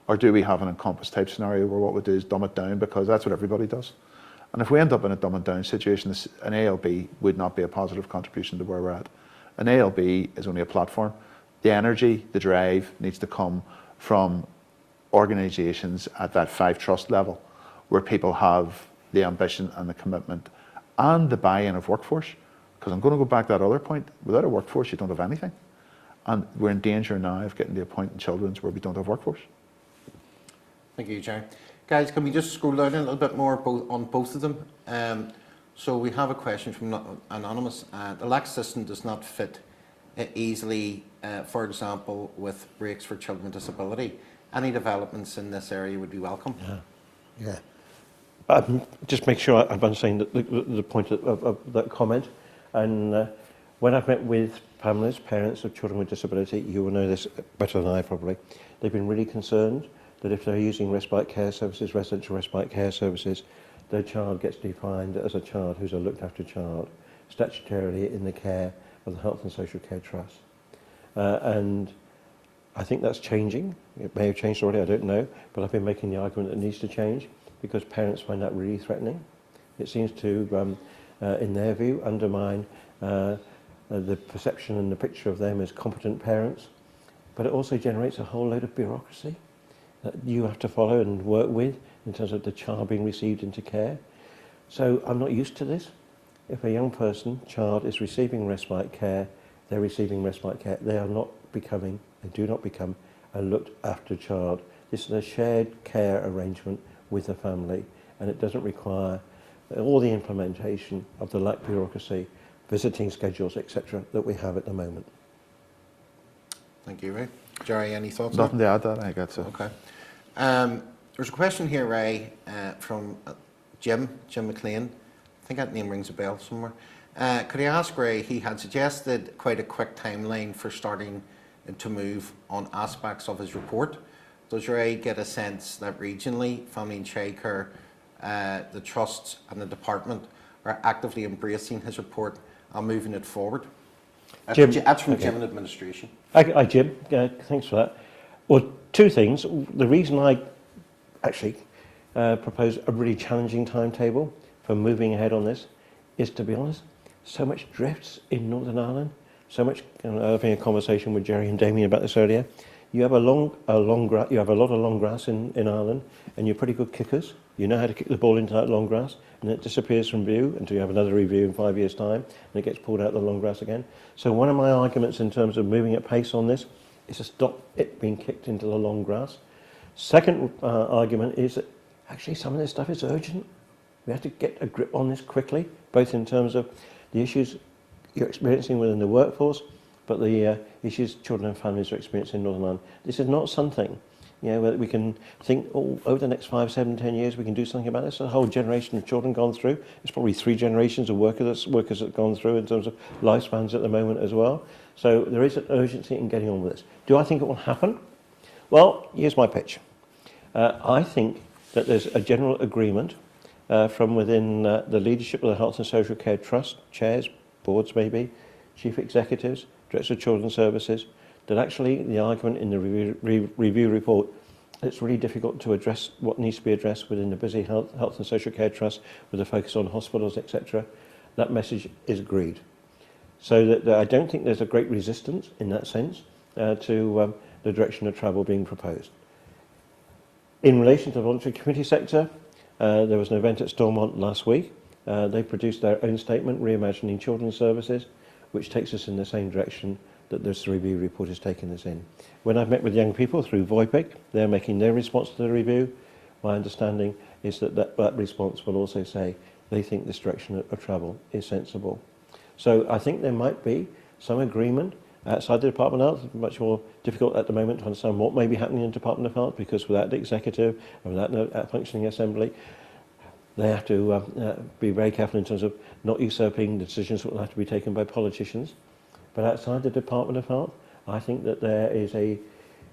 Or do we have an Encompass type scenario where what we do is dumb it down because that's what everybody does? And if we end up in a dumb and down situation, an ALB would not be a positive contribution to where we're at. An ALB is only a platform. The energy, the drive needs to come from organisations at that 5 trust level where people have the ambition and the commitment and the buy-in of workforce. Because I'm going to go back to that other point, without a workforce you don't have anything. And we're in danger now of getting to a point in children's where we don't have workforce. Thank you, Jerry. Guys, can we just scroll down a little bit more on both of them? So we have a question from Anonymous. The LAC system does not fit easily, for example, with breaks for children with disability. Any developments in this area would be welcome. Yeah. Just make sure I'm understanding the point of that comment. And when I've met with families, parents of children with disability, you will know this better than I probably, they've been really concerned that if they're using respite care services, residential respite care services, their child gets defined as a child who's a looked after child, statutorily in the care of the Health and Social Care Trust. And I think that's changing. It may have changed already, I don't know, but I've been making the argument that it needs to change because parents find that really threatening. It seems to, in their view, undermine the perception and the picture of them as competent parents, but it also generates a whole load of bureaucracy that you have to follow and work with in terms of the child being received into care. So I'm not used to this. If a young person, child, is receiving respite care, they're receiving respite care. They do not become a looked after child. This is a shared care arrangement with the family, and it doesn't require all the implementation of the LAC bureaucracy, visiting schedules, etc., that we have at the moment. Thank you, Ray. Jerry, any thoughts? Nothing to add to that, I think that's it. Okay. There's a question here, Ray, from Jim McLean. I think that name rings a bell somewhere. Could I ask Ray, he had suggested quite a quick timeline for starting to move on aspects of his report. Does Ray get a sense that regionally, Family and Childcare, the trusts and the department are actively embracing his report and moving it forward? Jim, That's from okay. Jim in administration. Hi, Jim. Thanks for that. Well, two things. The reason I actually propose a really challenging timetable for moving ahead on this is, to be honest, so much drifts in Northern Ireland, so much. I was having a conversation with Jerry and Damien about this earlier. You have you have a lot of long grass in Ireland, and you're pretty good kickers. You know how to kick the ball into that long grass, and it disappears from view until you have another review in 5 years' time, and it gets pulled out of the long grass again. So one of my arguments in terms of moving at pace on this is to stop it being kicked into the long grass. Second argument is that actually some of this stuff is urgent. We have to get a grip on this quickly, both in terms of the issues you're experiencing within the workforce, but the issues children and families are experiencing in Northern Ireland. This is not something, where we can think, over the next 5, 7, 10 years we can do something about this. A whole generation of children gone through. It's probably 3 generations of workers that have gone through in terms of lifespans at the moment as well. So there is an urgency in getting on with this. Do I think it will happen? Well, here's my pitch. I think that there's a general agreement from within the leadership of the Health and Social Care Trust, chairs, boards maybe, chief executives, directors of children's services, that actually the argument in the review report, it's really difficult to address what needs to be addressed within the busy Health and Social Care Trust with a focus on hospitals, etc. That message is agreed. So that I don't think there's a great resistance in that sense to the direction of travel being proposed. In relation to the voluntary community sector, there was an event at Stormont last week. They produced their own statement, Reimagining Children's Services, which takes us in the same direction that this review report is taking us in. When I've met with young people through VOIPIC, they're making their response to the review. My understanding is that response will also say they think this direction of travel is sensible. So I think there might be some agreement outside the Department of Health. It's much more difficult at the moment to understand what may be happening in the Department of Health, because without the executive and without a functioning assembly, they have to be very careful in terms of not usurping the decisions that will have to be taken by politicians. But outside the Department of Health, I think that there is a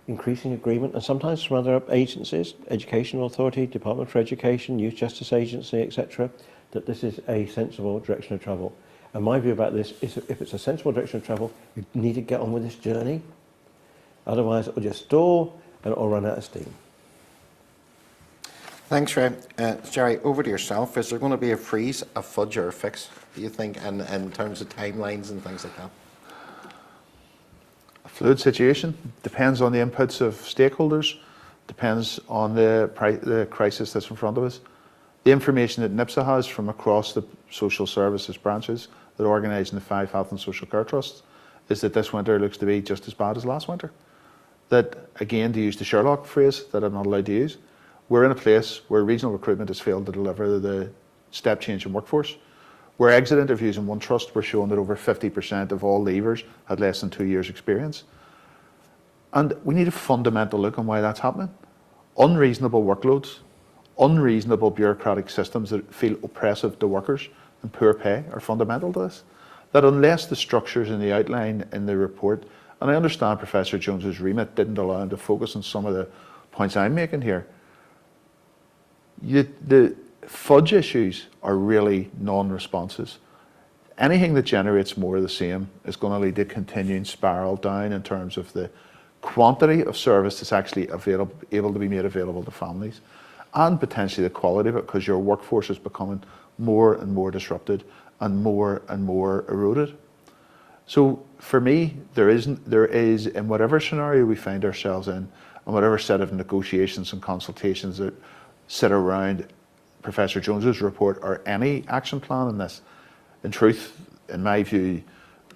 increasing agreement, and sometimes from other agencies, Educational Authority, Department for Education, Youth Justice Agency, etc., that this is a sensible direction of travel. And my view about this is that if it's a sensible direction of travel, you need to get on with this journey. Otherwise, it will just stall and it will run out of steam. Thanks, Ray. Jerry, over to yourself. Is there going to be a freeze, a fudge, or a fix, do you think, in terms of timelines and things like that? A fluid situation. Depends on the inputs of stakeholders. Depends on the crisis that's in front of us. The information that NIPSA has from across the social services branches that are organised in the 5 health and social care trusts is that this winter looks to be just as bad as last winter. That, again, to use the Sherlock phrase that I'm not allowed to use, we're in a place where regional recruitment has failed to deliver the step change in workforce, where exit interviews in one trust were showing that over 50% of all leavers had less than 2 years' experience. And we need a fundamental look on why that's happening. Unreasonable workloads, unreasonable bureaucratic systems that feel oppressive to workers, and poor pay are fundamental to this. That unless the structures in the outline in the report, and I understand Professor Jones's remit didn't allow him to focus on some of the points I'm making here, the fudge issues are really non-responses. Anything that generates more of the same is going to lead to a continuing spiral down in terms of the quantity of service that's actually able to be made available to families, and potentially the quality of it, because your workforce is becoming more and more disrupted and more eroded. So for me, there is, in whatever scenario we find ourselves in, and whatever set of negotiations and consultations that sit around Professor Jones's report or any action plan on this, in truth, in my view,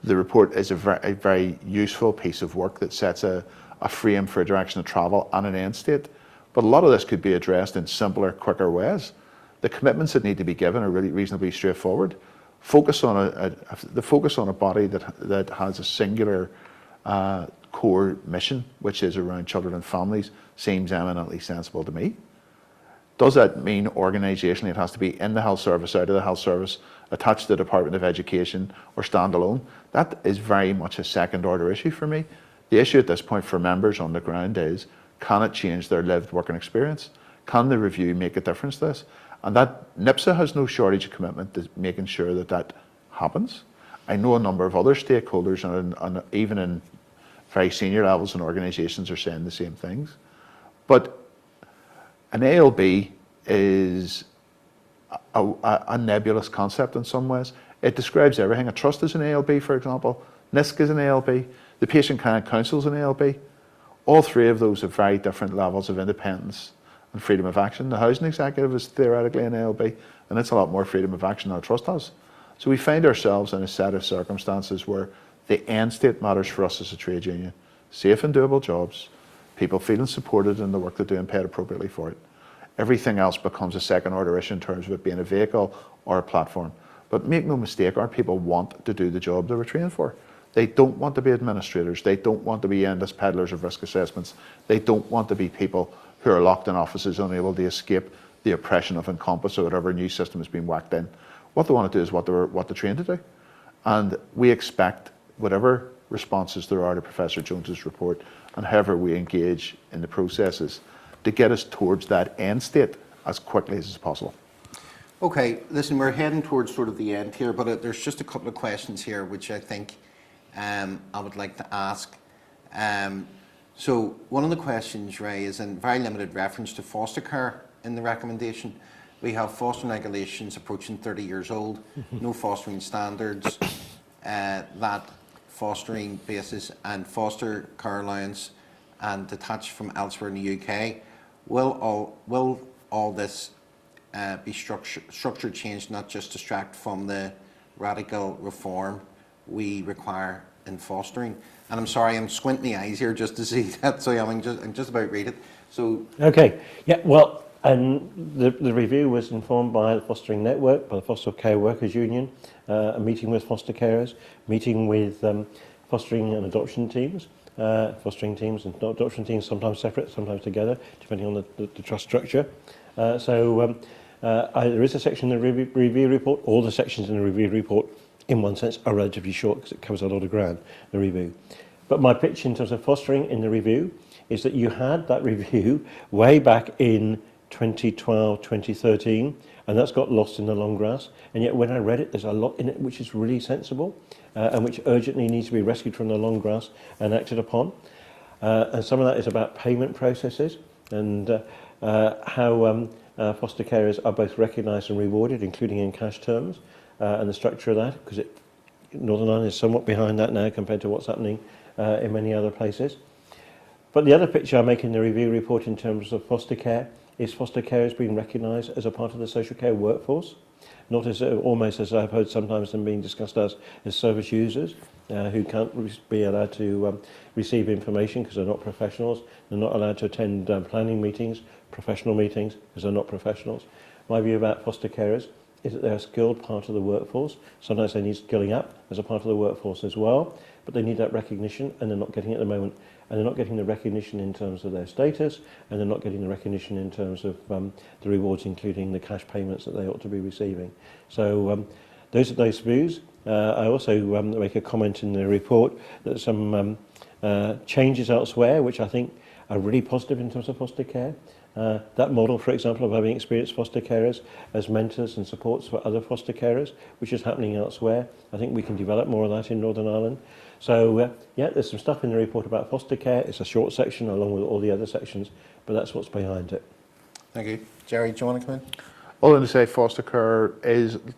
the report is a very useful piece of work that sets a frame for a direction of travel and an end state. But a lot of this could be addressed in simpler, quicker ways. The commitments that need to be given are really reasonably straightforward. Focus on a body that has a singular core mission, which is around children and families, seems eminently sensible to me. Does that mean organisationally it has to be in the health service, out of the health service, attached to the Department of Education, or standalone? That is very much a second order issue for me. The issue at this point for members on the ground is, can it change their lived working experience? Can the review make a difference to this? And that NIPSA has no shortage of commitment to making sure that that happens. I know a number of other stakeholders, and even in very senior levels in organisations, are saying the same things. But an ALB is a nebulous concept in some ways. It describes everything. A trust is an ALB, for example. NISC is an ALB. The Patient Care Council is an ALB. All three of those have very different levels of independence and freedom of action. The Housing Executive is theoretically an ALB, and it's a lot more freedom of action than a trust has. So we find ourselves in a set of circumstances where the end state matters for us as a trade union. Safe and doable jobs, people feeling supported in the work they do and paid appropriately for it. Everything else becomes a second order issue in terms of it being a vehicle or a platform. But make no mistake, our people want to do the job they were trained for. They don't want to be administrators. They don't want to be endless peddlers of risk assessments. They don't want to be people who are locked in offices unable to escape the oppression of Encompass or whatever new system has been whacked in. What they want to do is what they're trained to do. And we expect whatever responses there are to Professor Jones's report, and however we engage in the processes, to get us towards that end state as quickly as possible. Okay, listen, we're heading towards sort of the end here, but there's just a couple of questions here which I think I would like to ask. So one of the questions, Ray, is in very limited reference to foster care in the recommendation. We have fostering regulations approaching 30 years old, no fostering standards, that fostering basis and foster care allowance and detached from elsewhere in the UK. Will all this be structure change, not just distract from the radical reform we require in fostering? And I'm sorry, I'm squinting my eyes here just to see that, so I'm just about to read it. So Okay, yeah, well, And the review was informed by the Fostering Network, by the Foster Care Workers Union, a meeting with foster carers, meeting with fostering and adoption teams, fostering teams and adoption teams, sometimes separate, sometimes together, depending on the trust structure. There is a section in the review report. All the sections in the review report, in one sense, are relatively short because it covers a lot of ground, the review. But my pitch in terms of fostering in the review is that you had that review way back in 2012, 2013, and that's got lost in the long grass. And yet when I read it, there's a lot in it which is really sensible and which urgently needs to be rescued from the long grass and acted upon. And some of that is about payment processes and how foster carers are both recognised and rewarded, including in cash terms, and the structure of that, because Northern Ireland is somewhat behind that now compared to what's happening in many other places. But the other picture I make in the review report in terms of foster care is foster carers being recognised as a part of the social care workforce, not as almost as I've heard sometimes them being discussed as service users who can't be allowed to receive information because they're not professionals. They're not allowed to attend planning meetings, professional meetings, because they're not professionals. My view about foster carers is that they're a skilled part of the workforce. Sometimes they need skilling up as a part of the workforce as well, but they need that recognition, and they're not getting it at the moment. And they're not getting the recognition in terms of their status, and they're not getting the recognition in terms of the rewards, including the cash payments that they ought to be receiving. So those are those views. I also make a comment in the report that some changes elsewhere, which I think are really positive in terms of foster care. That model, for example, of having experienced foster carers as mentors and supports for other foster carers, which is happening elsewhere. I think we can develop more of that in Northern Ireland. So, yeah, there's some stuff in the report about foster care. It's a short section along with all the other sections, but that's what's behind it. Thank you. Jerry, do you want to come in? Other than to say foster care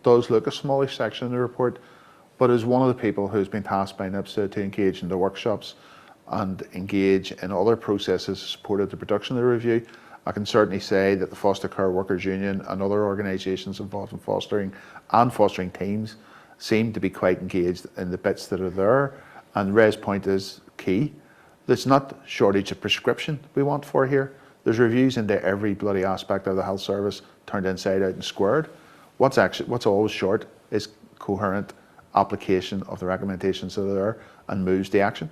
does look a smallish section in the report, but as one of the people who's been tasked by NIPSA to engage in the workshops and engage in other processes to support the production of the review, I can certainly say that the Foster Care Workers Union and other organisations involved in fostering and fostering teams seem to be quite engaged in the bits that are there. And Ray's point is key. There's not shortage of prescription we want for here. There's reviews into every bloody aspect of the health service turned inside out and squared. What's always short is coherent application of the recommendations that are there and moves to action.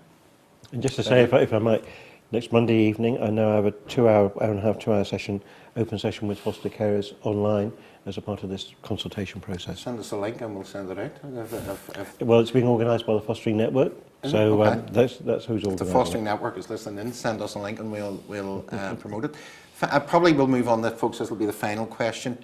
And just to say, if I might, next Monday evening, I know I have a 2-hour session, open session with foster carers online as a part of this consultation process. Send us a link and we'll send it out. Well, it's being organised by the Fostering Network, so okay. That's who's organising. The Fostering Network is listening in. Send us a link and we'll promote it. I probably will move on, folks. This will be the final question,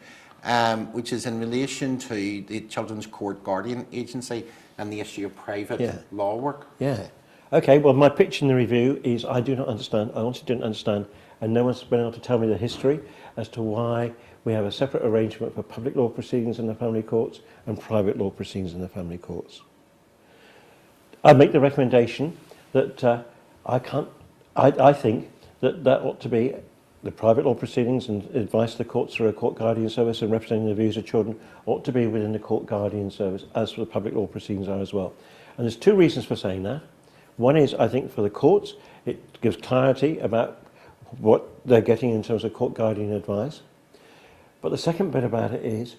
which is in relation to the Children's Court Guardian Agency and the issue of private law work. Yeah. Okay, well, my pitch in the review is I do not understand, I honestly didn't understand, and no one's been able to tell me the history as to why we have a separate arrangement for public law proceedings in the family courts and private law proceedings in the family courts. I make the recommendation that I think that ought to be the private law proceedings and advice to the courts through a court guardian service and representing the views of children ought to be within the court guardian service, as for the public law proceedings are as well. And there's two reasons for saying that. One is, I think, for the courts, it gives clarity about what they're getting in terms of court guardian advice. But the second bit about it is,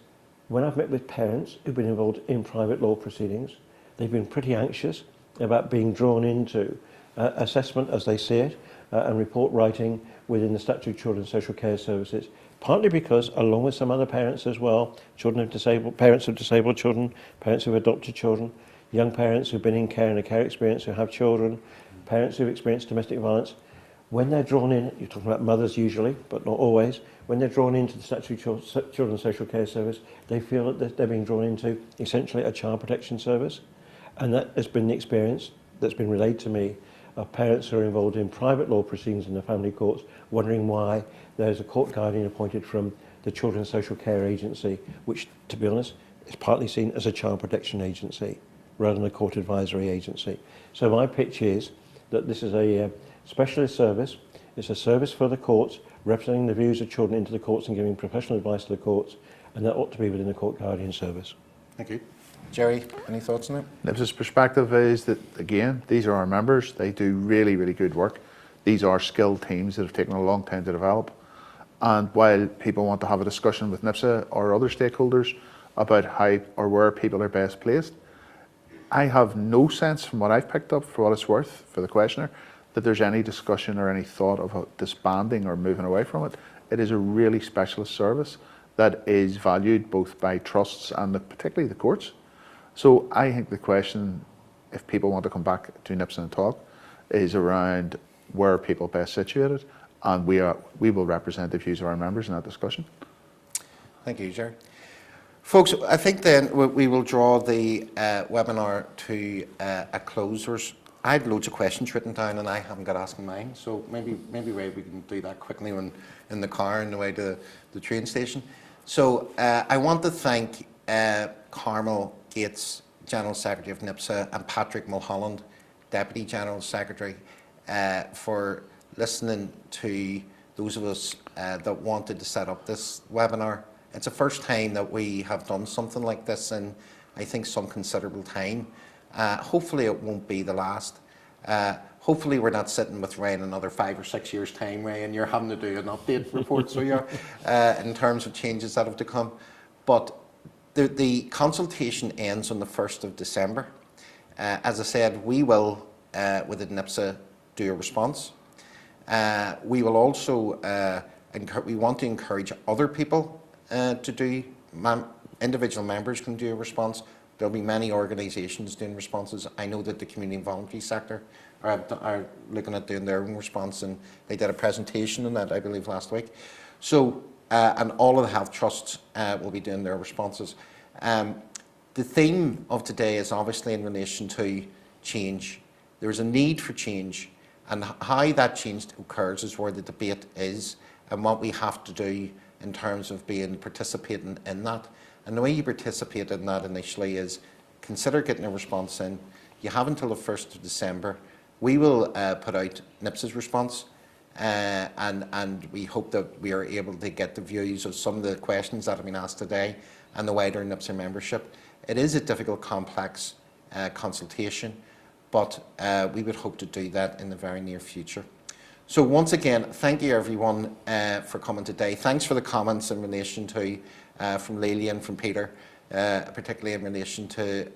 when I've met with parents who've been involved in private law proceedings, they've been pretty anxious about being drawn into assessment as they see it and report writing within the Statutory Children's Social Care Services, partly because, along with some other parents as well, parents of disabled children, parents who've adopted children, young parents who've been in care and a care experience who have children, parents who've experienced domestic violence, when they're drawn in, you're talking about mothers usually, but not always, when they're drawn into the Statutory Children's Social Care Service, they feel that they're being drawn into essentially a child protection service. And that has been the experience that's been relayed to me of parents who are involved in private law proceedings in the family courts, wondering why there's a court guardian appointed from the Children's Social Care Agency, which, to be honest, is partly seen as a child protection agency rather than a court advisory agency. So my pitch is that this is a specialist service. It's a service for the courts, representing the views of children into the courts and giving professional advice to the courts, and that ought to be within the court guardian service. Thank you. Jerry, any thoughts on it? NIPSA's perspective is that, again, these are our members. They do really, really good work. These are skilled teams that have taken a long time to develop. And while people want to have a discussion with NIPSA or other stakeholders about how or where people are best placed, I have no sense from what I've picked up, for what it's worth, for the questioner, that there's any discussion or any thought of disbanding or moving away from it. It is a really specialist service that is valued both by trusts and particularly the courts. So I think the question, if people want to come back to NIPSA and talk, is around where are people best situated, and we will represent the views of our members in that discussion. Thank you, Jerry. Folks, I think then we will draw the webinar to a close. I had loads of questions written down and I haven't got asking mine, so maybe Ray, we can do that quickly when in the car on the way to the train station. So I want to thank Carmel Gates, General Secretary of NIPSA, and Patrick Mulholland, Deputy General Secretary, for listening to those of us that wanted to set up this webinar. It's the first time that we have done something like this in, I think, some considerable time. Hopefully it won't be the last. Hopefully we're not sitting with Ray in another 5 or 6 years' time, Ray, and you're having to do an update report, so you're, in terms of changes that have to come. But the consultation ends on the 1st of December. As I said, we will, within NIPSA, do a response. We will also, we want to encourage other people to do, individual members can do a response. There'll be many organisations doing responses. I know that the community and voluntary sector are looking at doing their own response, and they did a presentation on that, I believe, last week. So, and all of the health trusts will be doing their responses. The theme of today is obviously in relation to change. There's a need for change, and how that change occurs is where the debate is, and what we have to do in terms of participating in that. And the way you participate in that initially is consider getting a response in. You have until the 1st of December. We will put out NIPSA's response, and we hope that we are able to get the views of some of the questions that have been asked today and the wider NIPSA membership. It is a difficult, complex consultation, but we would hope to do that in the very near future. So once again, thank you everyone for coming today. Thanks for the comments in relation to, from Lily and from Peter, particularly in relation to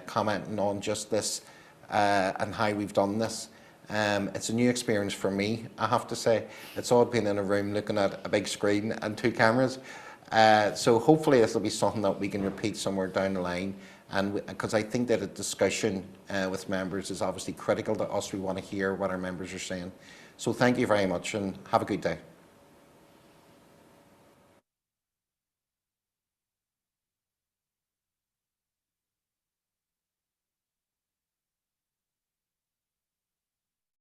commenting on just this and how we've done this. It's a new experience for me, I have to say. It's all been in a room looking at a big screen and 2 cameras. So hopefully this will be something that we can repeat somewhere down the line. And because I think that a discussion with members is obviously critical to us. We want to hear what our members are saying. So thank you very much and have a good day.